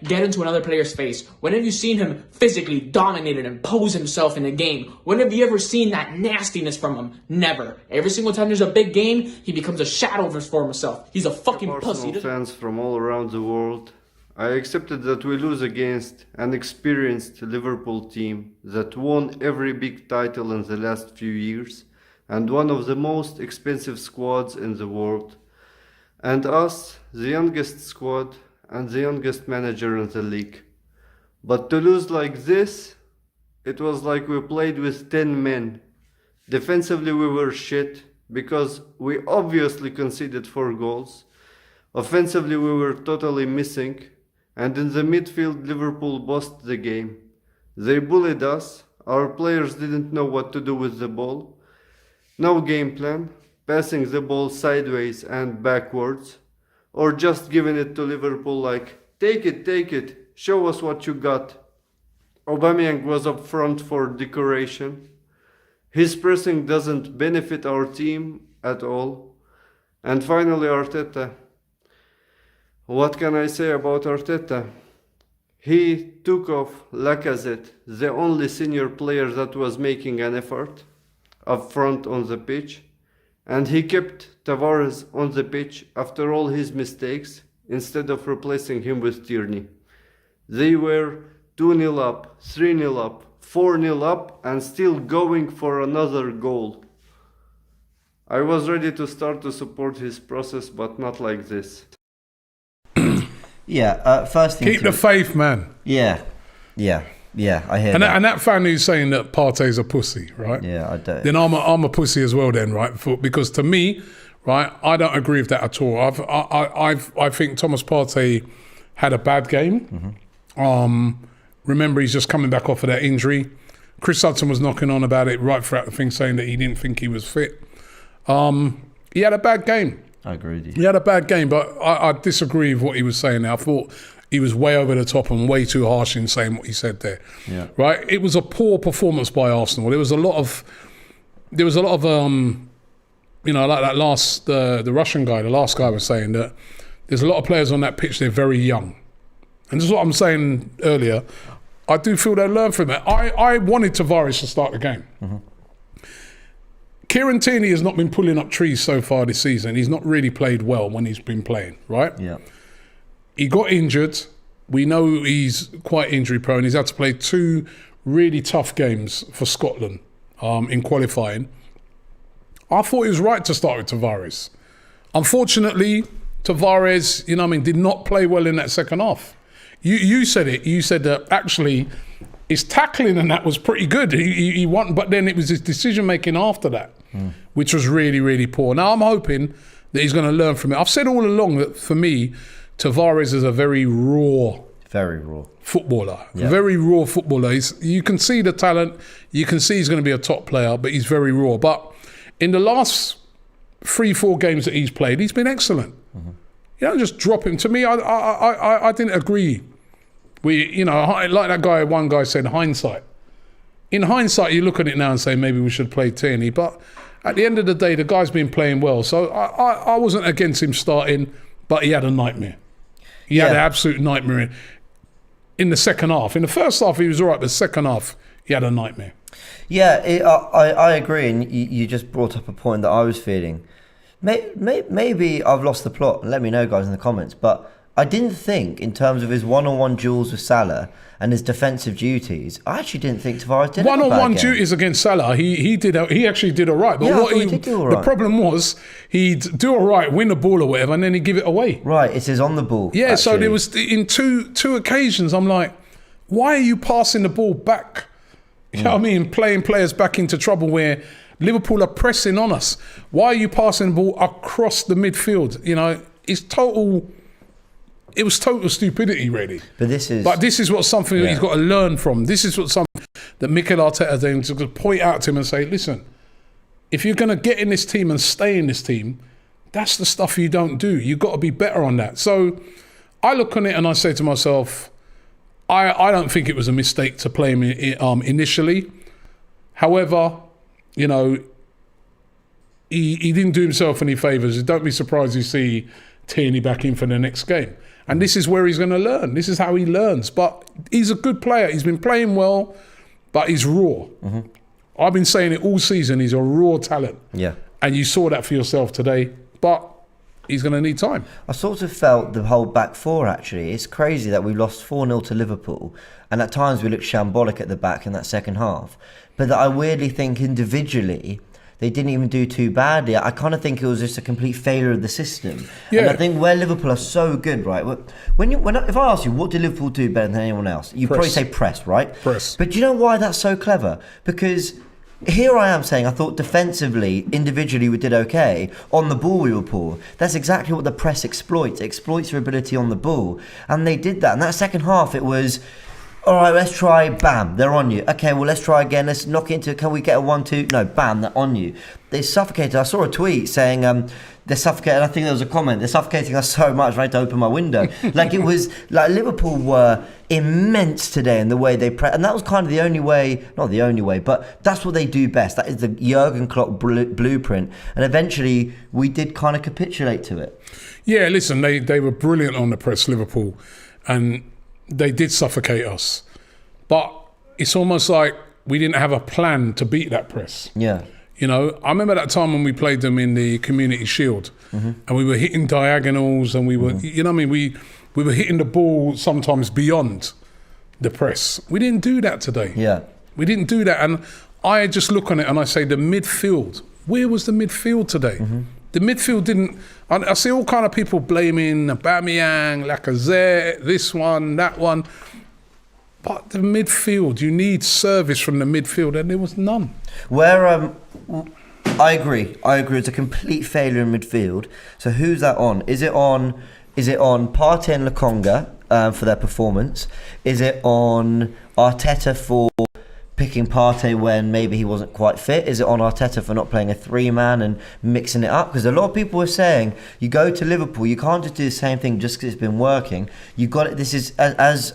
get into another player's face? When have you seen him physically dominate and impose himself in a game? When have you ever seen that nastiness from him? Never. Every single time there's a big game, he becomes a shadow for himself. He's a fucking pussy. Arsenal fans from all around the world, I accepted that we lose against an experienced Liverpool team that won every big title in the last few years and one of the most expensive squads in the world. And us, the youngest squad, and the youngest manager in the league. But to lose like this, it was like we played with 10 men. Defensively we were shit, because we obviously conceded 4 goals. Offensively we were totally missing, and in the midfield Liverpool bossed the game. They bullied us, our players didn't know what to do with the ball. No game plan, passing the ball sideways and backwards, or just giving it to Liverpool like, take it, show us what you got. Aubameyang was up front for decoration. His pressing doesn't benefit our team at all. And finally Arteta. What can I say about Arteta? He took off Lacazette, the only senior player that was making an effort, up front on the pitch. And he kept Tavares on the pitch after all his mistakes, instead of replacing him with Tierney. They were 2-0 up, 3-0 up, 4-0 up, and still going for another goal. I was ready to start to support his process, but not like this. First thing. Keep the faith, man. Yeah, I hear that. And that fan who's saying that Partey's a pussy, right? Yeah, I don't. Then I'm a pussy as well then, right? Because to me, right? I don't agree with that at all. I think Thomas Partey had a bad game. Remember, he's just coming back off of that injury. Chris Hudson was knocking on about it right throughout the thing, saying that he didn't think he was fit. He had a bad game. I agree with you. He had a bad game, but I disagree with what he was saying there. I thought he was way over the top and way too harsh in saying what he said there. Yeah. Right? It was a poor performance by Arsenal. There was a lot of you know, like that the Russian guy, the last guy was saying that there's a lot of players on that pitch, they're very young. And this is what I'm saying earlier. I do feel they learn from it. I wanted Tavares to start the game. Kieran Tierney has not been pulling up trees so far this season. He's not really played well when he's been playing, right? Yeah. He got injured. We know he's quite injury prone. He's had to play 2 really tough games for Scotland in qualifying. I thought he was right to start with Tavares. Unfortunately, Tavares, you know what I mean, did not play well in that second half. You said it. You said that actually his tackling and that was pretty good. He won, but then it was his decision making after that, which was really, really poor. Now I'm hoping that he's going to learn from it. I've said all along that for me, Tavares is a very raw footballer. Yeah. Very raw footballer. You can see the talent. You can see he's going to be a top player, but he's very raw. But in the last 3-4 games that he's played, he's been excellent. You don't just drop him. To me, I didn't agree. Like that guy, one guy said, hindsight. In hindsight, you look at it now and say maybe we should play Tierney. But at the end of the day, the guy's been playing well. So I wasn't against him starting, but he had a nightmare. He had an absolute nightmare in the second half. In the first half, he was all right, but the second half, he had a nightmare. Yeah, I agree. And you just brought up a point that I was feeling. Maybe I've lost the plot. Let me know, guys, in the comments. But I didn't think, in terms of his one-on-one duels with Salah and his defensive duties, I actually didn't think Tavares did one-on-one duties against Salah. He actually did all right. But yeah, he did do all right. The problem was he'd do all right, win the ball or whatever, and then he'd give it away. Right, it's his on the ball. Yeah, actually. So there was in two occasions. I'm like, why are you passing the ball back? You know what I mean? Playing players back into trouble where Liverpool are pressing on us. Why are you passing the ball across the midfield? You know, it was total stupidity, really. But this is something that he's got to learn from. This is what something that Mikel Arteta then to point out to him and say, listen, if you're going to get in this team and stay in this team, that's the stuff you don't do. You've got to be better on that. So I look on it and I say to myself, I don't think it was a mistake to play him initially. However, you know, he didn't do himself any favours. Don't be surprised you see Tierney back in for the next game. And this is where he's going to learn. This is how he learns. But he's a good player. He's been playing well, but he's raw. I've been saying it all season. He's a raw talent. Yeah. And you saw that for yourself today. But he's going to need time. I sort of felt the whole back four, actually. It's crazy that we lost 4-0 to Liverpool. And at times we looked shambolic at the back in that second half. But that I weirdly think individually, they didn't even do too badly. I kind of think it was just a complete failure of the system. Yeah. And I think where Liverpool are so good, right? If I ask you, what did Liverpool do better than anyone else? You'd probably say press, right? Press. But do you know why that's so clever? Because here I am saying I thought defensively, individually we did okay. On the ball we were poor. That's exactly what the press exploits. It exploits your ability on the ball. And they did that. And that second half, it was, all right, let's try, bam, they're on you. Okay, well, let's try again. Let's knock into, can we get a 1-2? No, bam, they're on you. They suffocated. I saw a tweet saying they're suffocating. I think there was a comment. They're suffocating us so much I had to open my window. Like it was, like Liverpool were immense today in the way they press. And that was kind of the only way, not the only way, but that's what they do best. That is the Jurgen Klopp blueprint. And eventually we did kind of capitulate to it. Yeah, listen, they were brilliant on the press, Liverpool. And they did suffocate us. But it's almost like we didn't have a plan to beat that press. Yeah. You know, I remember that time when we played them in the Community Shield and we were hitting diagonals and we were, you know what I mean, we were hitting the ball sometimes beyond the press. We didn't do that today. Yeah. We didn't do that. And I just look on it and I say the midfield, where was the midfield today? The midfield didn't. I see all kind of people blaming Aubameyang, Lacazette, this one, that one. But the midfield, you need service from the midfield, and there was none. Where I agree. It's a complete failure in midfield. So who's that on? Is it on Partey and Lokonga for their performance? Is it on Arteta for picking Partey when maybe he wasn't quite fit? Is it on Arteta for not playing a 3-man and mixing it up? Because a lot of people are saying you go to Liverpool, you can't just do the same thing just because it's been working. You got it. This is as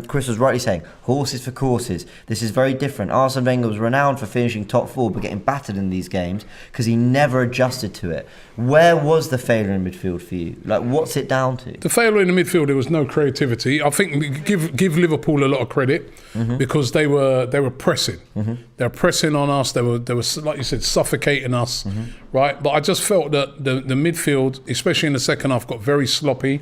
Chris was rightly saying, horses for courses. This is very different. Arsene Wenger was renowned for finishing top 4 but getting battered in these games because he never adjusted to it. Where was the failure in midfield for you? Like, what's it down to? The failure in the midfield, there was no creativity. I think give Liverpool a lot of credit because they were pressing. They were pressing on us. They were like you said, suffocating us, right? But I just felt that the midfield, especially in the second half, got very sloppy,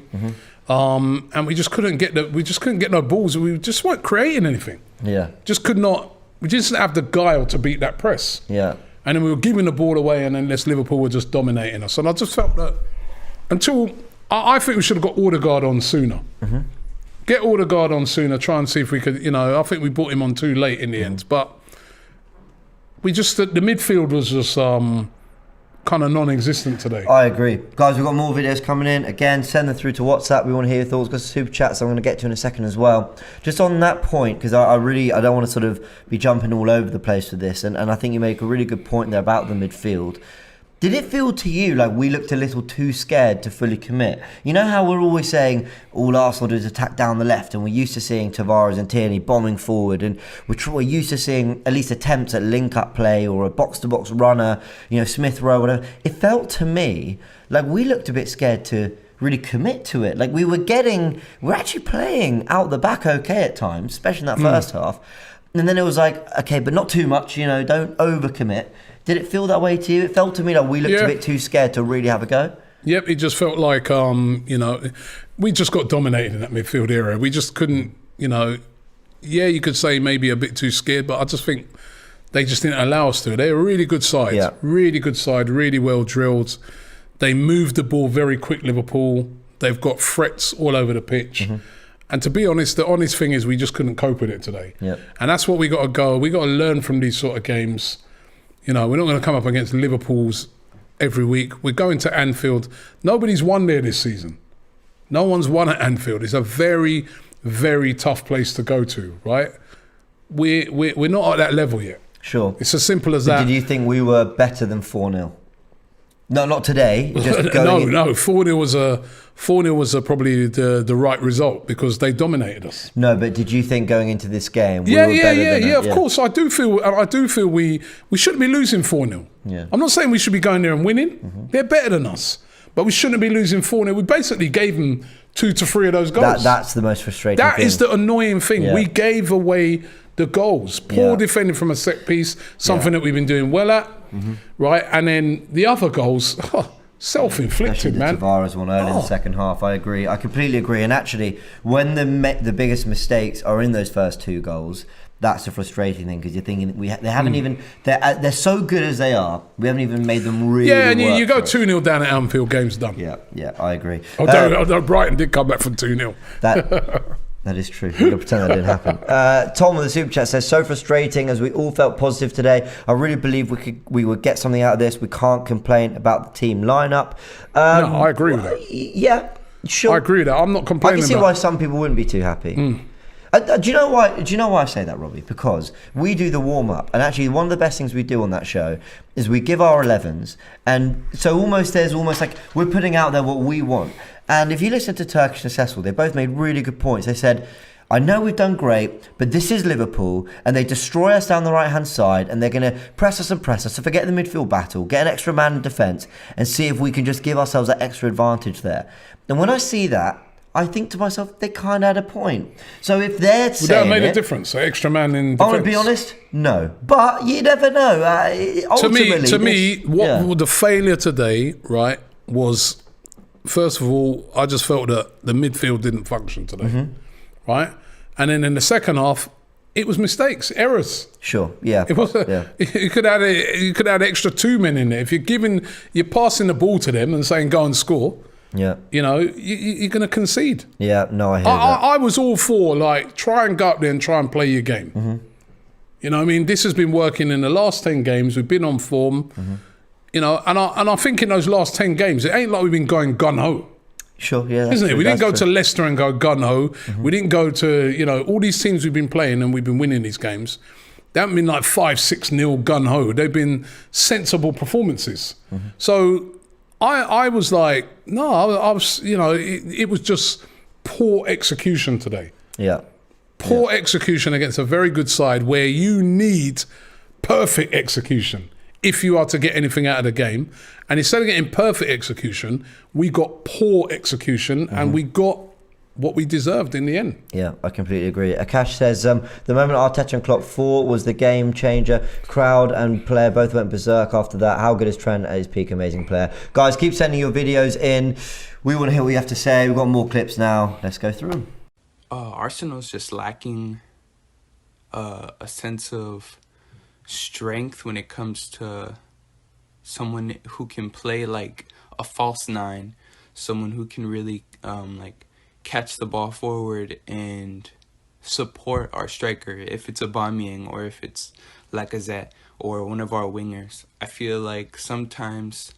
and we just couldn't get no balls. We just weren't creating anything. Yeah, just could not. We just didn't have the guile to beat that press. Yeah. And then we were giving the ball away, and then Liverpool were just dominating us. And I just felt that I think we should have got Odegaard on sooner. Get Odegaard on sooner, try and see if we could, I think we brought him on too late in the end. But the midfield was just kind of non-existent today. I agree. Guys, we've got more videos coming in. Again, send them through to WhatsApp. We want to hear your thoughts. Got some super chats I'm going to get to in a second as well. Just on that point, because I don't want to sort of be jumping all over the place with this, and I think you make a really good point there about the midfield. Did it feel to you like we looked a little too scared to fully commit? You know how we're always saying all Arsenal do is attack down the left, and we're used to seeing Tavares and Tierney bombing forward, and we're used to seeing at least attempts at link-up play or a box-to-box runner, Smith Rowe, whatever. It felt to me like we looked a bit scared to really commit to it. Like we're actually playing out the back okay at times, especially in that first half. And then it was like, okay, but not too much, don't overcommit. Did it feel that way to you? It felt to me like we looked a bit too scared to really have a go. Yep, it just felt like, we just got dominated in that midfield area. We just couldn't, you could say maybe a bit too scared, but I just think they just didn't allow us to. They're a really good side, really well drilled. They moved the ball very quick, Liverpool. They've got threats all over the pitch. And to be honest, the honest thing is we just couldn't cope with it today. Yep. And that's what we got to go. We got to learn from these sort of games. We're not going to come up against Liverpool's every week. We're going to Anfield. Nobody's won there this season. No one's won at Anfield. It's a very, very tough place to go to, right? We're not at that level yet. Sure. It's as simple as that. Did you think we were better than 4-0? No, not today. Just going no. 4-0 was probably the right result because they dominated us. No, but did you think going into this game? Of course, I do feel we shouldn't be losing 4-0. Yeah. I'm not saying we should be going there and winning. They're better than us, but we shouldn't be losing 4-0. We basically gave them 2 to 3 of those goals. That's the most frustrating thing. That is the annoying thing. Yeah. We gave away the goals. Poor defending from a set piece, something that we've been doing well at, right? And then the other goals, self-inflicted, man. The Tavares one early in the second half. I agree. I completely agree. And actually, when the biggest mistakes are in those first 2 goals, that's the frustrating thing because you're thinking they haven't even they're so good as they are. We haven't even made them really. Yeah, and you go 2-0 down at Anfield, game's done. Yeah, I agree. Although Brighton did come back from 2-0. That is true. We're going to pretend that didn't happen. Tom with the super chat says, so frustrating as we all felt positive today. I really believe we would get something out of this. We can't complain about the team lineup. No, I agree with that. Yeah, sure. I agree with that. I'm not complaining. I can see why some people wouldn't be too happy. Do you know why? Do you know why I say that, Robbie? Because we do the warm up, and actually one of the best things we do on that show is we give our 11s, and so there's almost like we're putting out there what we want. And if you listen to Turkish and Cecil, they both made really good points. They said, I know we've done great, but this is Liverpool, and they destroy us down the right-hand side, and they're going to press us. So forget the midfield battle, get an extra man in defence, and see if we can just give ourselves that extra advantage there. And when I see that, I think to myself, they kind of had a point. So if they're saying would that have made a difference? An extra man in defence? I want to be honest, no. But you never know. To me, the failure today, right, was... First of all, I just felt that the midfield didn't function today, right? And then in the second half, it was mistakes, errors. Sure, yeah. It was. You could add extra 2 men in there. If you're passing the ball to them and saying go and score. Yeah. You're going to concede. Yeah. No, I hear that. I was all for try and go up there and try and play your game. You know what I mean? This has been working in the last 10 games. We've been on form. You know, and I think in those last 10 games, it ain't like we've been going gun-ho. Sure, yeah. That's Isn't it? true, We didn't that's go true. to Leicester and go gun-ho. We didn't go to, you know, all these teams we've been playing and we've been winning these games. They haven't been like 5-6-0 gun-ho. They've been sensible performances. So I was like, no, I was, you know, it was just poor execution today. Yeah. Poor execution against a very good side where you need perfect execution if you are to get anything out of the game. And instead of getting perfect execution, we got poor execution and we got what we deserved in the end. Yeah, I completely agree. Akash says, the moment Arteta and Klopp fought was the game changer. Crowd and player both went berserk after that. How good is Trent at his peak? Amazing player. Guys, keep sending your videos in. We want to hear what you have to say. We've got more clips now. Let's go through them. Arsenal's just lacking a sense of strength when it comes to someone who can play like a false nine, someone who can really like catch the ball forward and support our striker, if it's Aubameyang or if it's Lacazette or one of our wingers. I feel like sometimes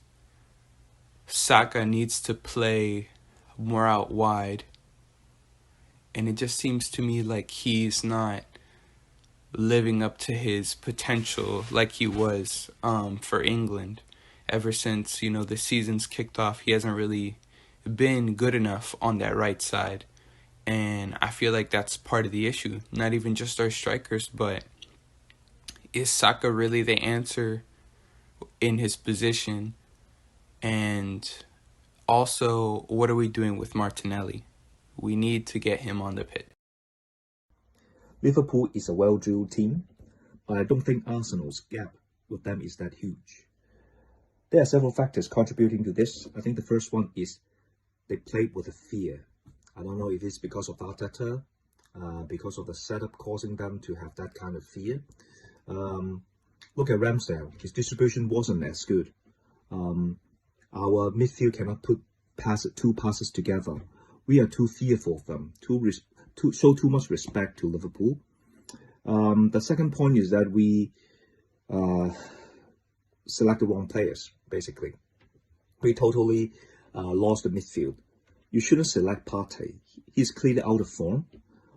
Saka needs to play more out wide, and it just seems to me like he's not living up to his potential like he was for England. Ever since, you know, the season's kicked off, he hasn't really been good enough on that right side. And I feel like that's part of the issue. Not even just our strikers, but is Saka really the answer in his position? And also, what are we doing with Martinelli? We need to get him on the pitch. Liverpool is a well-drilled team, but I don't think Arsenal's gap with them is that huge. There are several factors contributing to this. I think the first one is they played with a fear. I don't know if it's because of Arteta, because of the setup causing them to have that kind of fear. Look at Ramsdale. His distribution wasn't as good. Our midfield cannot put two passes together. We are too fearful of them, show too much respect to Liverpool. The second point is that we selected wrong players, basically. We totally lost the midfield. You shouldn't select Partey. He's clearly out of form.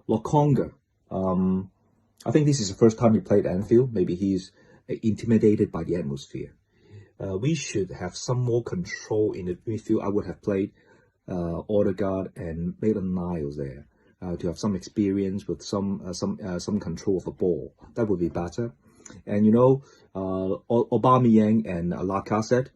Lokonga, I think this is the first time he played Anfield. Maybe he's intimidated by the atmosphere. We should have some more control in the midfield. I would have played Odegaard and Maitland-Niles there to have some experience with some control of the ball. That would be better. And you know, Aubameyang and Lacazette,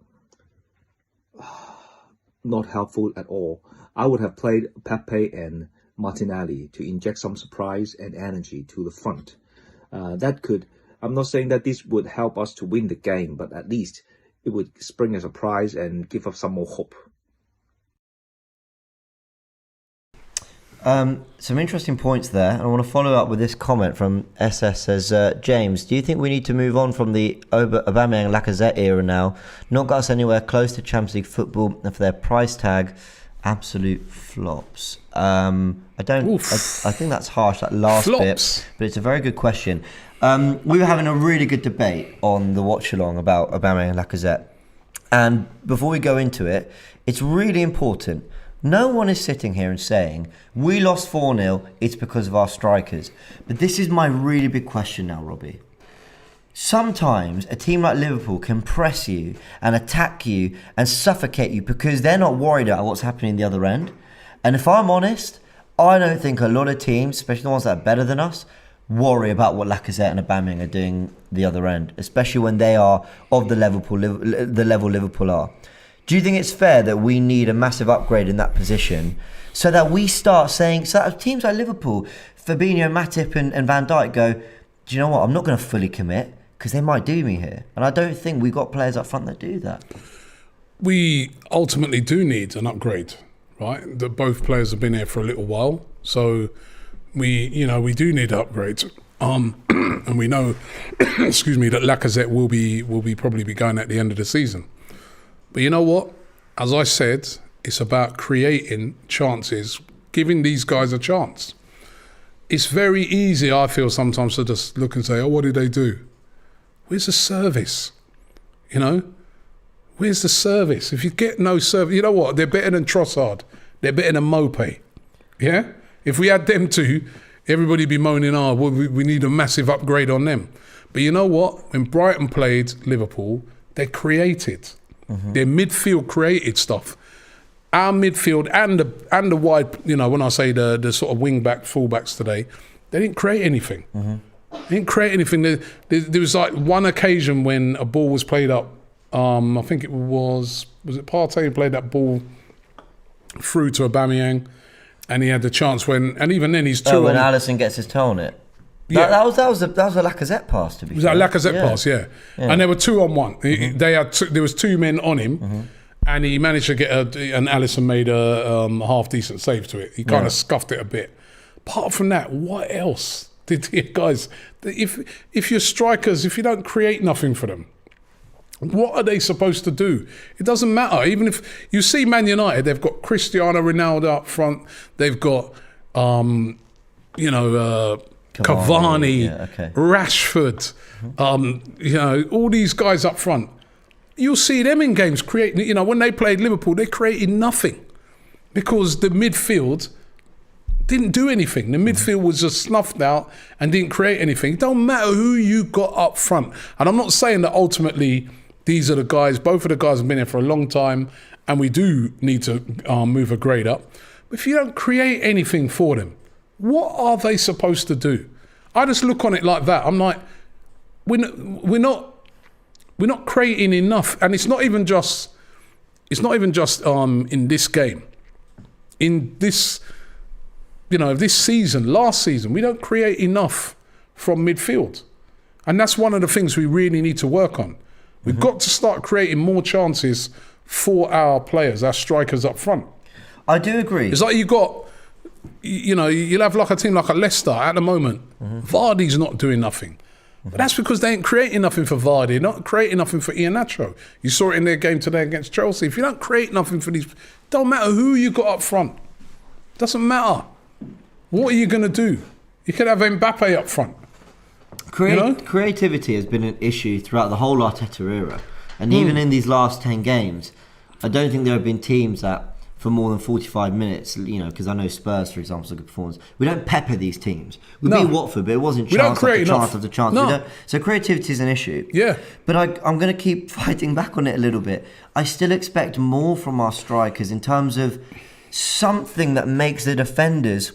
not helpful at all. I would have played Pepe and Martinelli to inject some surprise and energy to the front. That could, I'm not saying that this would help us to win the game, but at least it would spring a surprise and give us some more hope. Some interesting points there. I want to follow up with this comment from SS says, James, do you think we need to move on from the Aubameyang and Lacazette era now? Not got us anywhere close to Champions League football, and for their price tag, absolute flops. I think that's harsh, that last bit, but it's a very good question. We were having a really good debate on the watch along about Aubameyang and Lacazette, and before we go into it, it's really important. No one is sitting here and saying, we lost 4-0, it's because of our strikers. But this is my really big question now, Robbie. Sometimes a team like Liverpool can press you and attack you and suffocate you because they're not worried about what's happening the other end. And if I'm honest, I don't think a lot of teams, especially the ones that are better than us, worry about what Lacazette and Aubameyang are doing the other end, especially when they are of the level Liverpool are. Do you think it's fair that we need a massive upgrade in that position so that we start saying, so that teams like Liverpool, Fabinho, Matip and Van Dijk go, do you know what, I'm not going to fully commit because they might do me here. And I don't think we've got players up front that do that. We ultimately do need an upgrade, right? That both players have been here for a little while. So we do need upgrades. And we know, excuse me, that Lacazette will probably be going at the end of the season. But you know what? As I said, it's about creating chances, giving these guys a chance. It's very easy, I feel, sometimes to just look and say, oh, what did they do? Where's the service? You know? Where's the service? If you get no service, you know what? They're better than Trossard. They're better than Mopé. Yeah? If we had them two, everybody be moaning, well, we need a massive upgrade on them. But you know what? When Brighton played Liverpool, they created. Their midfield created stuff. Our midfield and the wide, when I say the sort of wing-back, full-backs today, they didn't create anything. They didn't create anything. There was like one occasion when a ball was played up. I think it was it Partey who played that ball through to Aubameyang, and he had the chance and even then he's two. When Alisson gets his toe on it. That was a Lacazette pass, to be fair. Was that a Lacazette pass? Yeah. And there were 2-on-1. There was two men on him, and he managed to get and Alisson made a half decent save to it. He kind of scuffed it a bit. Apart from that, what else did you guys? If you're strikers, if you don't create nothing for them, what are they supposed to do? It doesn't matter. Even if you see Man United, they've got Cristiano Ronaldo up front. They've got, Cavani, Rashford, all these guys up front. You'll see them in games creating, when they played Liverpool, they created nothing because the midfield didn't do anything. The midfield was just snuffed out and didn't create anything. It don't matter who you got up front. And I'm not saying that ultimately these are the guys, both of the guys have been here for a long time and we do need to move a grade up. But if you don't create anything for them, what are they supposed to do? I just look on it like that. I'm like, we're not creating enough, and it's not even just in this game. In this, this season, last season, we don't create enough from midfield, and that's one of the things we really need to work on. We've got to start creating more chances for our players, our strikers up front. I do agree. It's like you'll have like a team like a Leicester at the moment. Vardy's not doing nothing. But that's because they ain't creating nothing for Vardy, not creating nothing for Iheanacho. You saw it in their game today against Chelsea. If you don't create nothing for these, don't matter who you got up front. Doesn't matter. What are you going to do? You could have Mbappe up front. Creativity has been an issue throughout the whole Arteta era. And even in these last 10 games, I don't think there have been teams that for more than 45 minutes, because I know Spurs, for example, is a good performance. We don't pepper these teams. We beat Watford, but it wasn't chance after chance after chance. No. So creativity is an issue. Yeah. But I'm going to keep fighting back on it a little bit. I still expect more from our strikers in terms of something that makes the defenders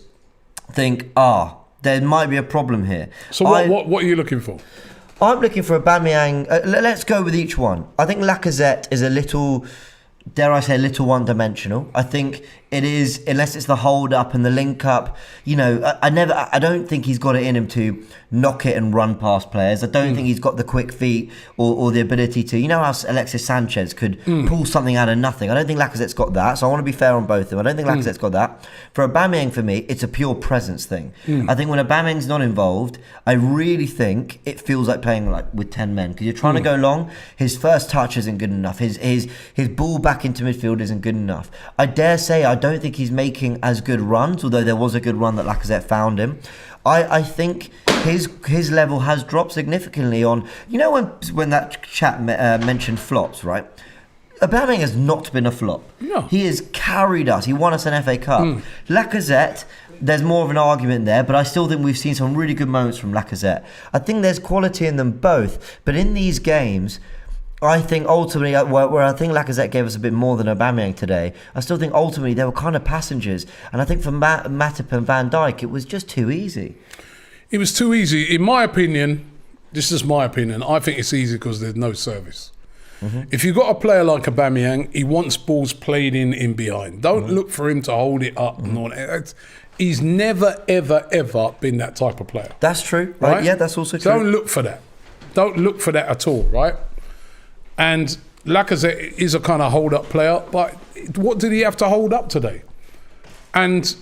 think, there might be a problem here. So what are you looking for? I'm looking for Aubameyang. Let's go with each one. I think Lacazette is a little, dare I say, a little one-dimensional. I think it is, unless it's the hold-up and the link-up. I don't think he's got it in him to knock it and run past players. I don't think he's got the quick feet or the ability to, how Alexis Sanchez could pull something out of nothing. I don't think Lacazette's got that, so I want to be fair on both of them. I don't think Lacazette's got that. For Aubameyang, for me, it's a pure presence thing. I think when Aubameyang's not involved, I really think it feels like playing with 10 men, because you're trying to go long. His first touch isn't good enough. His ball back into midfield isn't good enough. I dare say I don't think he's making as good runs, although there was a good run that Lacazette found him. I think his level has dropped significantly on, when that chat mentioned flops, right? Aubameyang has not been a flop. No. He has carried us. He won us an FA Cup. Lacazette, there's more of an argument there, but I still think we've seen some really good moments from Lacazette. I think there's quality in them both, but in these games, I think ultimately, where I think Lacazette gave us a bit more than Aubameyang today, I still think ultimately they were kind of passengers. And I think for Matip and Van Dijk, it was just too easy. It was too easy. In my opinion, this is my opinion, I think it's easy because there's no service. If you've got a player like Aubameyang, he wants balls played in behind. Don't look for him to hold it up and all that. He's never, ever, ever been that type of player. That's true. Right? Yeah, that's also true. Don't look for that. Don't look for that at all, right? And Lacazette is a kind of hold-up player, but what did he have to hold up today? And,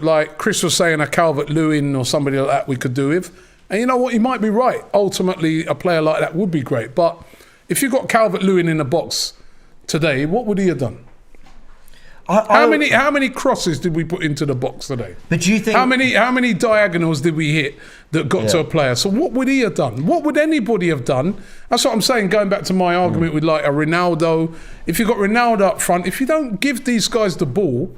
like Chris was saying, a Calvert-Lewin or somebody like that we could do with. And you know what? He might be right. Ultimately, a player like that would be great. But if you got Calvert-Lewin in the box today, what would he have done? How many crosses did we put into the box today? But do you think how many diagonals did we hit that got to a player? So what would he have done? What would anybody have done? That's what I'm saying. Going back to my argument with like a Ronaldo, if you got Ronaldo up front, if you don't give these guys the ball,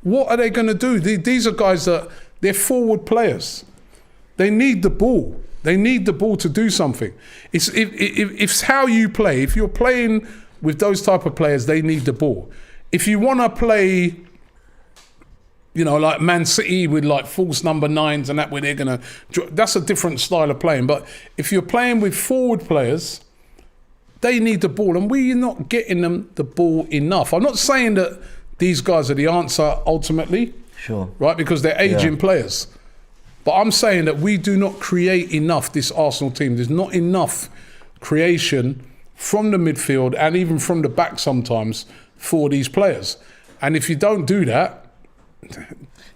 what are they going to do? These are guys that they're forward players. They need the ball. They need the ball to do something. It's how you play. If you're playing with those type of players, they need the ball. If you want to play, like Man City with like false number 9s and that, where they're going to, that's a different style of playing. But if you're playing with forward players, they need the ball, and we're not getting them the ball enough. I'm not saying that these guys are the answer ultimately, right? Because they're aging players. But I'm saying that we do not create enough, this Arsenal team. There's not enough creation from the midfield and even from the back sometimes for these players. And if you don't do that,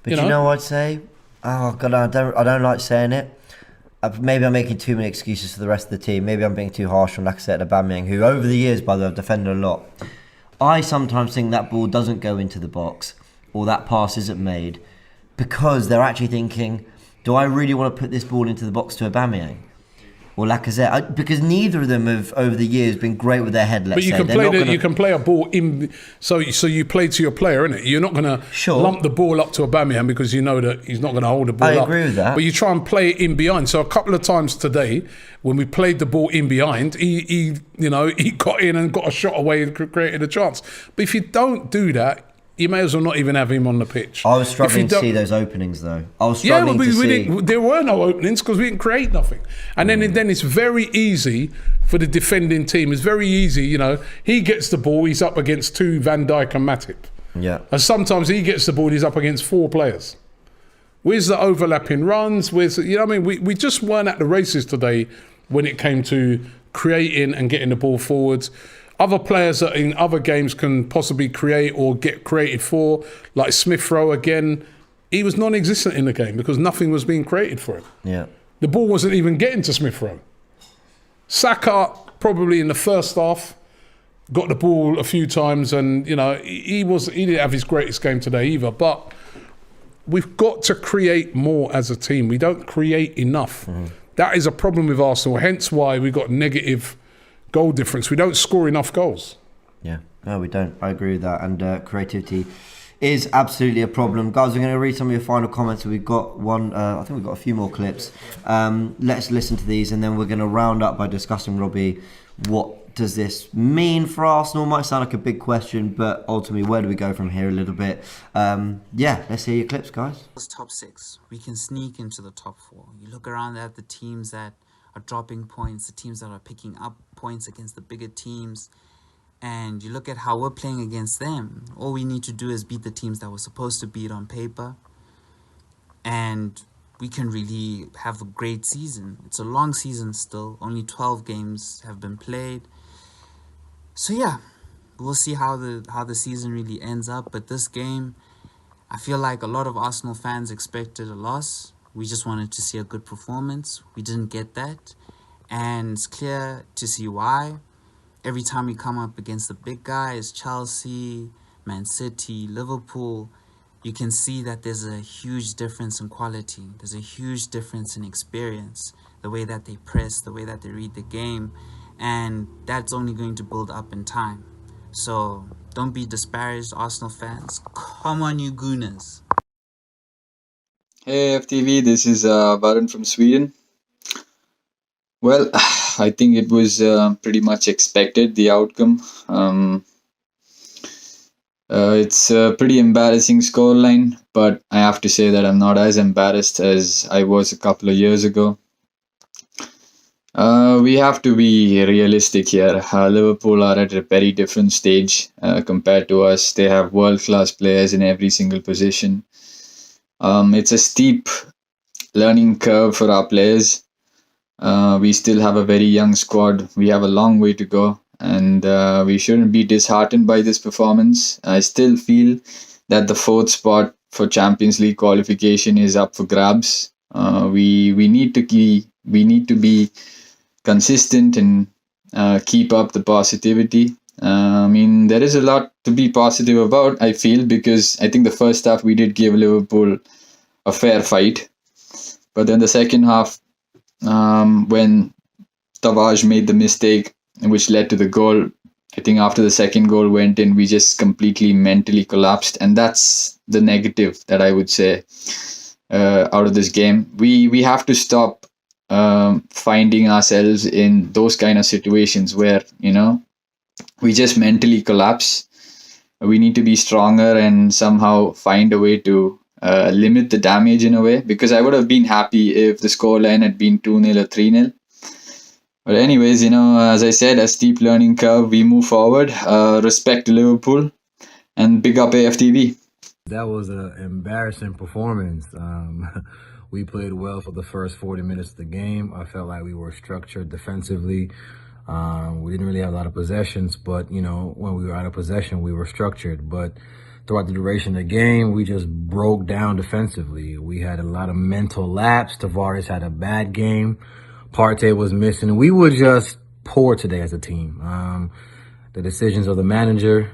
But you know what I'd say? Oh God, I don't like saying it. Maybe I'm making too many excuses for the rest of the team. Maybe I'm being too harsh on Lacazette and Aubameyang, who over the years, by the way, have defended a lot. I sometimes think that ball doesn't go into the box, or that pass isn't made, because they're actually thinking, do I really want to put this ball into the box to Aubameyang or Lacazette? Because neither of them have, over the years, been great with their head, let's say. But you can play a ball in, so you play to your player, innit? You're not going to lump the ball up to Aubameyang because you know that he's not going to hold the ball up. I agree with that. But you try and play it in behind. So a couple of times today, when we played the ball in behind, he got in and got a shot away and created a chance. But if you don't do that, you may as well not even have him on the pitch. I was struggling to see those openings, though. I was struggling to see. There were no openings because we didn't create nothing. And then it's very easy for the defending team. It's very easy, he gets the ball, he's up against 2 Van Dijk and Matip. Yeah. And sometimes he gets the ball, he's up against 4 players. Where's the overlapping runs? We just weren't at the races today when it came to creating and getting the ball forwards. Other players that in other games can possibly create or get created for, like Smith Rowe again, he was non-existent in the game because nothing was being created for him. Yeah. The ball wasn't even getting to Smith Rowe. Saka, probably in the first half, got the ball a few times, and he didn't have his greatest game today either. But we've got to create more as a team. We don't create enough. Mm-hmm. That is a problem with Arsenal. Hence why we got negative goal difference. We don't score enough goals. Yeah, no, we don't. I agree with that. And creativity is absolutely a problem. Guys, we're going to read some of your final comments. We've got one, I think we've got a few more clips. Let's listen to these, and then we're going to round up by discussing, Robbie, what does this mean for Arsenal? Might sound like a big question, but ultimately, where do we go from here a little bit? Let's hear your clips, guys. Top 6. We can sneak into the top 4. You look around at the teams that are dropping points, the teams that are picking up points against the bigger teams, and you look at how we're playing against them. All we need to do is beat the teams that we're supposed to beat on paper, and we can really have a great season. It's a long season still. Only 12 games have been played. So yeah, we'll see how the season really ends up. But this game, I feel like a lot of Arsenal fans expected a loss. We just wanted to see a good performance. We didn't get that. And it's clear to see why. Every time we come up against the big guys, Chelsea, Man City, Liverpool, you can see that there's a huge difference in quality. There's a huge difference in experience, the way that they press, the way that they read the game. And that's only going to build up in time. So don't be disparaged, Arsenal fans. Come on, you Gooners. Hey AFTV, this is Varun from Sweden. Well, I think it was pretty much expected, the outcome. It's a pretty embarrassing scoreline, but I have to say that I'm not as embarrassed as I was a couple of years ago. We have to be realistic here. Liverpool are at a very different stage compared to us. They have world-class players in every single position. It's a steep learning curve for our players. We still have a very young squad. We have a long way to go, and we shouldn't be disheartened by this performance. I still feel that the 4th spot for Champions League qualification is up for grabs. We need to be consistent and keep up the positivity. I mean, there is a lot to be positive about, I feel, because I think the first half we did give Liverpool a fair fight. But then the second half, when Tavares made the mistake, which led to the goal, I think after the second goal went in, we just completely mentally collapsed. And that's the negative that I would say out of this game. We have to stop finding ourselves in those kind of situations where, we just mentally collapse. We need to be stronger and somehow find a way to limit the damage in a way, because I would have been happy if the scoreline had been 2-0 or 3-0. But anyways, as I said, a steep learning curve, we move forward. Respect to Liverpool and big up AFTV. That was an embarrassing performance. We played well for the first 40 minutes of the game. I felt like we were structured defensively. We didn't really have a lot of possessions, but, when we were out of possession, we were structured. But throughout the duration of the game, we just broke down defensively. We had a lot of mental lapse. Tavares had a bad game. Partey was missing. We were just poor today as a team. The decisions of the manager,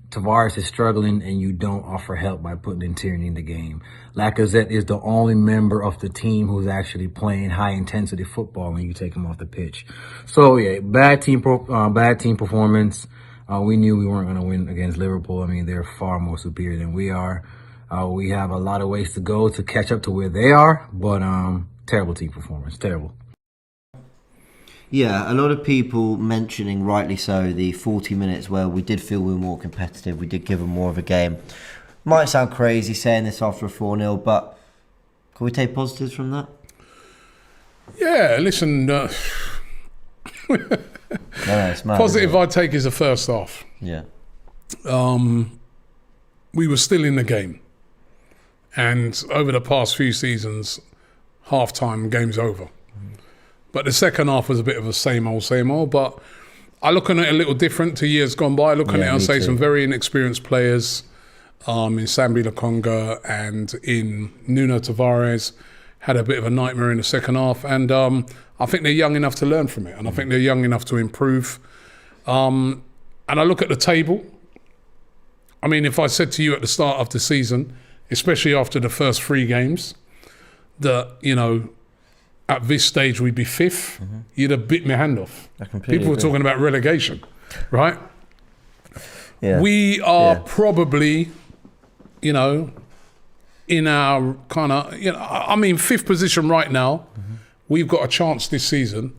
Tavares is struggling and you don't offer help by putting in Tierney in the game. Lacazette is the only member of the team who's actually playing high-intensity football when you take him off the pitch. So, yeah, bad team performance. We knew we weren't going to win against Liverpool. They're far more superior than we are. We have a lot of ways to go to catch up to where they are, but terrible team performance, terrible. Yeah, a lot of people mentioning, rightly so, the 40 minutes where we did feel we were more competitive, we did give them more of a game. Might sound crazy saying this after a 4-0, but can we take positives from that? Yeah, listen, No, it's mad, positive I take is the first half. Yeah. We were still in the game. And over the past few seasons, half-time, game's over. But the second half was a bit of a same old, but I look on it a little different to years gone by. I look on it and say some very inexperienced players in Sambi Lokonga and in Nuno Tavares had a bit of a nightmare in the second half. And I think they're young enough to learn from it. And I think they're young enough to improve. And I look at the table. If I said to you at the start of the season, especially after the first 3 games, that, at this stage we'd be 5th, you'd have bit my hand off. People were talking about relegation, right? Yeah. We are probably, in our kind of, 5th position right now. We've got a chance this season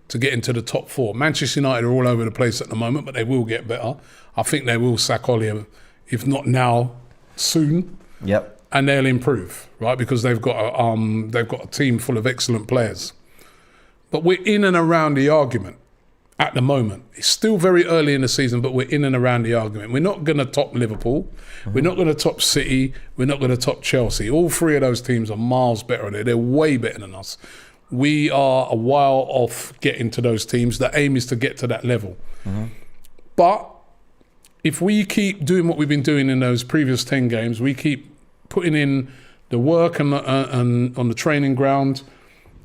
to get into the top 4. Manchester United are all over the place at the moment, but they will get better. I think they will sack Ollie, if not now, soon. Yep. And they'll improve, right? Because they've got a team full of excellent players. But we're in and around the argument at the moment. It's still very early in the season, but we're in and around the argument. We're not going to top Liverpool. We're not going to top City. We're not going to top Chelsea. All 3 of those teams are miles better than it. They're way better than us. We are a while off getting to those teams. The aim is to get to that level. But if we keep doing what we've been doing in those previous 10 games, we keep putting in the work and on the training ground,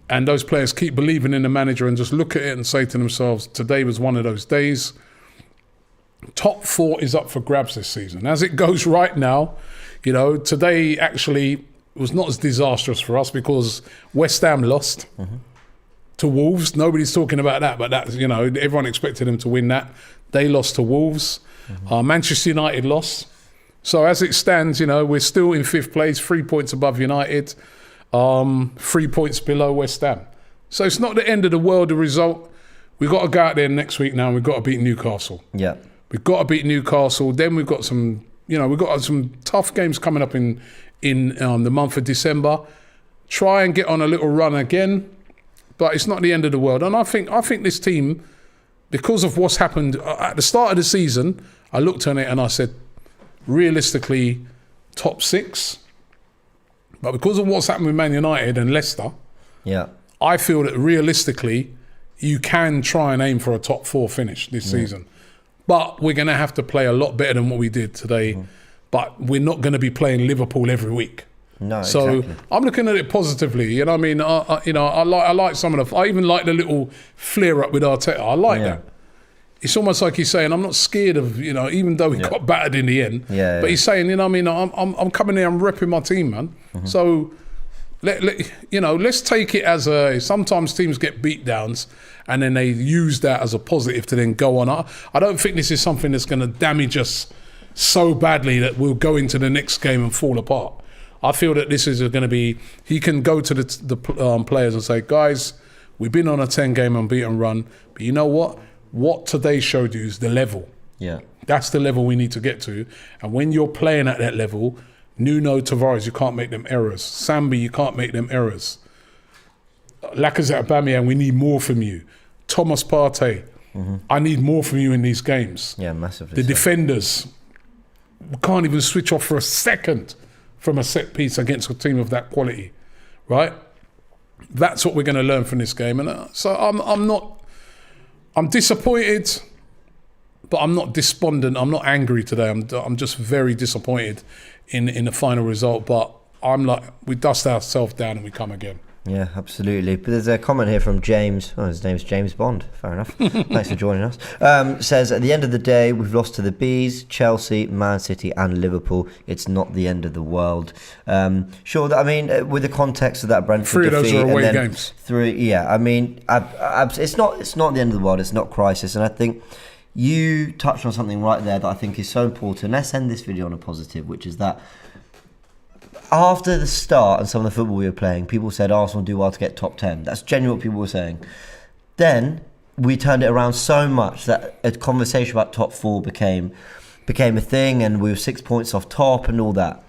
and those players keep believing in the manager and just look at it and say to themselves, today was one of those days. Top 4 is up for grabs this season. As it goes right now, today actually was not as disastrous for us because West Ham lost to Wolves. Nobody's talking about that, but that's, everyone expected them to win that. They lost to Wolves. Manchester United lost. So as it stands, we're still in 5th place, 3 points above United, 3 points below West Ham. So it's not the end of the world, the result. We've got to go out there next week now and we've got to beat Newcastle. Yeah. We've got to beat Newcastle. Then we've got some tough games coming up in the month of December. Try and get on a little run again, but it's not the end of the world. And I think this team, because of what's happened at the start of the season, I looked on it and I said, realistically, top 6. But because of what's happened with Man United and Leicester, I feel that realistically, you can try and aim for a top 4 finish this season. But we're going to have to play a lot better than what we did today. But we're not going to be playing Liverpool every week. No, so exactly. I'm looking at it positively. I like some of the. I even like the little flare up with Arteta. I like that. it's almost like he's saying, I'm not scared of, even though he got battered in the end. But he's saying, I'm coming here, I'm repping my team, man. Mm-hmm. So, let's take it as sometimes teams get beat downs and then they use that as a positive to then go on. I don't think this is something that's going to damage us so badly that we'll go into the next game and fall apart. I feel that this is going to be, he can go to the players and say, guys, we've been on a 10-game unbeaten run, but you know what? What today showed you is the level. Yeah. That's the level we need to get to. And when you're playing at that level, Nuno, Tavares, you can't make them errors. Sambi, you can't make them errors. Lacazette, Aubameyang, we need more from you. Thomas Partey, I need more from you in these games. Yeah, massively. The defenders, we can't even switch off for a second from a set piece against a team of that quality, right? That's what we're going to learn from this game. And so I'm disappointed, but I'm not despondent. I'm not angry today. I'm just very disappointed in the final result. But I'm like, we dust ourselves down and we come again. Yeah, absolutely. But there's a comment here from James. Oh, his name's James Bond. Fair enough. Thanks for joining us. Says, at the end of the day, we've lost to the Bees, Chelsea, Man City and Liverpool. It's not the end of the world. Sure, with the context of that Brentford defeat. 3 of those are away games. It's not the end of the world. It's not crisis. And I think you touched on something right there that I think is so important. Let's end this video on a positive, which is that after the start and some of the football we were playing, people said Arsenal do well to get top 10. That's genuinely what people were saying. Then we turned it around so much that a conversation about top 4 became a thing, and we were 6 points off top and all that.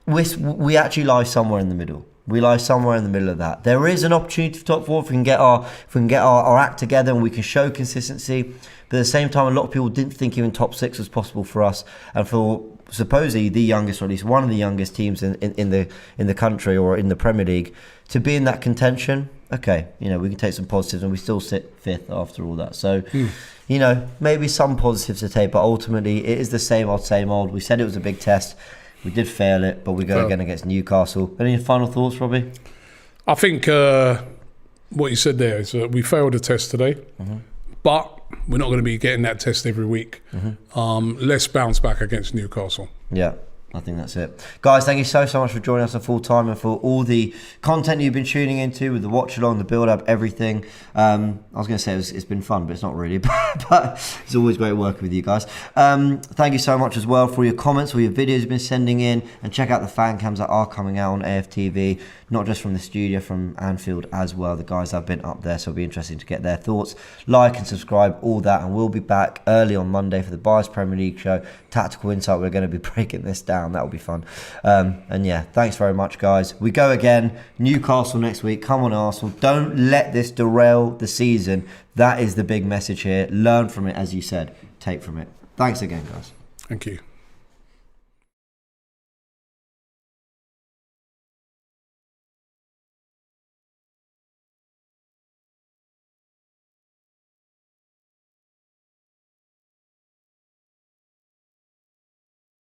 We actually lie somewhere in the middle. We lie somewhere in the middle of that. There is an opportunity for top 4 if we can get our act together and we can show consistency. But at the same time, a lot of people didn't think even top 6 was possible for us, and for supposedly the youngest, or at least one of the youngest teams in the country or in the Premier League, to be in that contention. Okay, we can take some positives, and we still sit 5th after all that. So, maybe some positives to take, but ultimately it is the same old. We said it was a big test. We did fail it, but we go again against Newcastle. Any final thoughts, Robbie? I think what you said there is we failed the test today, but we're not going to be getting that test every week. Let's bounce back against Newcastle. Yeah, I think that's it. Guys, thank you so much for joining us on Full Time and for all the content you've been tuning into with the watch along, the build up, everything. I was going to say it's been fun, but it's not really. But it's always great working with you guys. Thank you so much as well for your comments, all your videos you've been sending in, and check out the fan cams that are coming out on AFTV, not just from the studio, from Anfield as well. The guys have been up there, so it'll be interesting to get their thoughts. Like and subscribe, all that, and we'll be back early on Monday for the Bias Premier League show. Tactical Insight, we're going to be breaking this down. That'll be fun. And yeah, thanks very much, guys. We go again. Newcastle next week. Come on, Arsenal. Don't let this derail the season. That is the big message here. Learn from it, as you said. Take from it. Thanks again, guys. Thank you.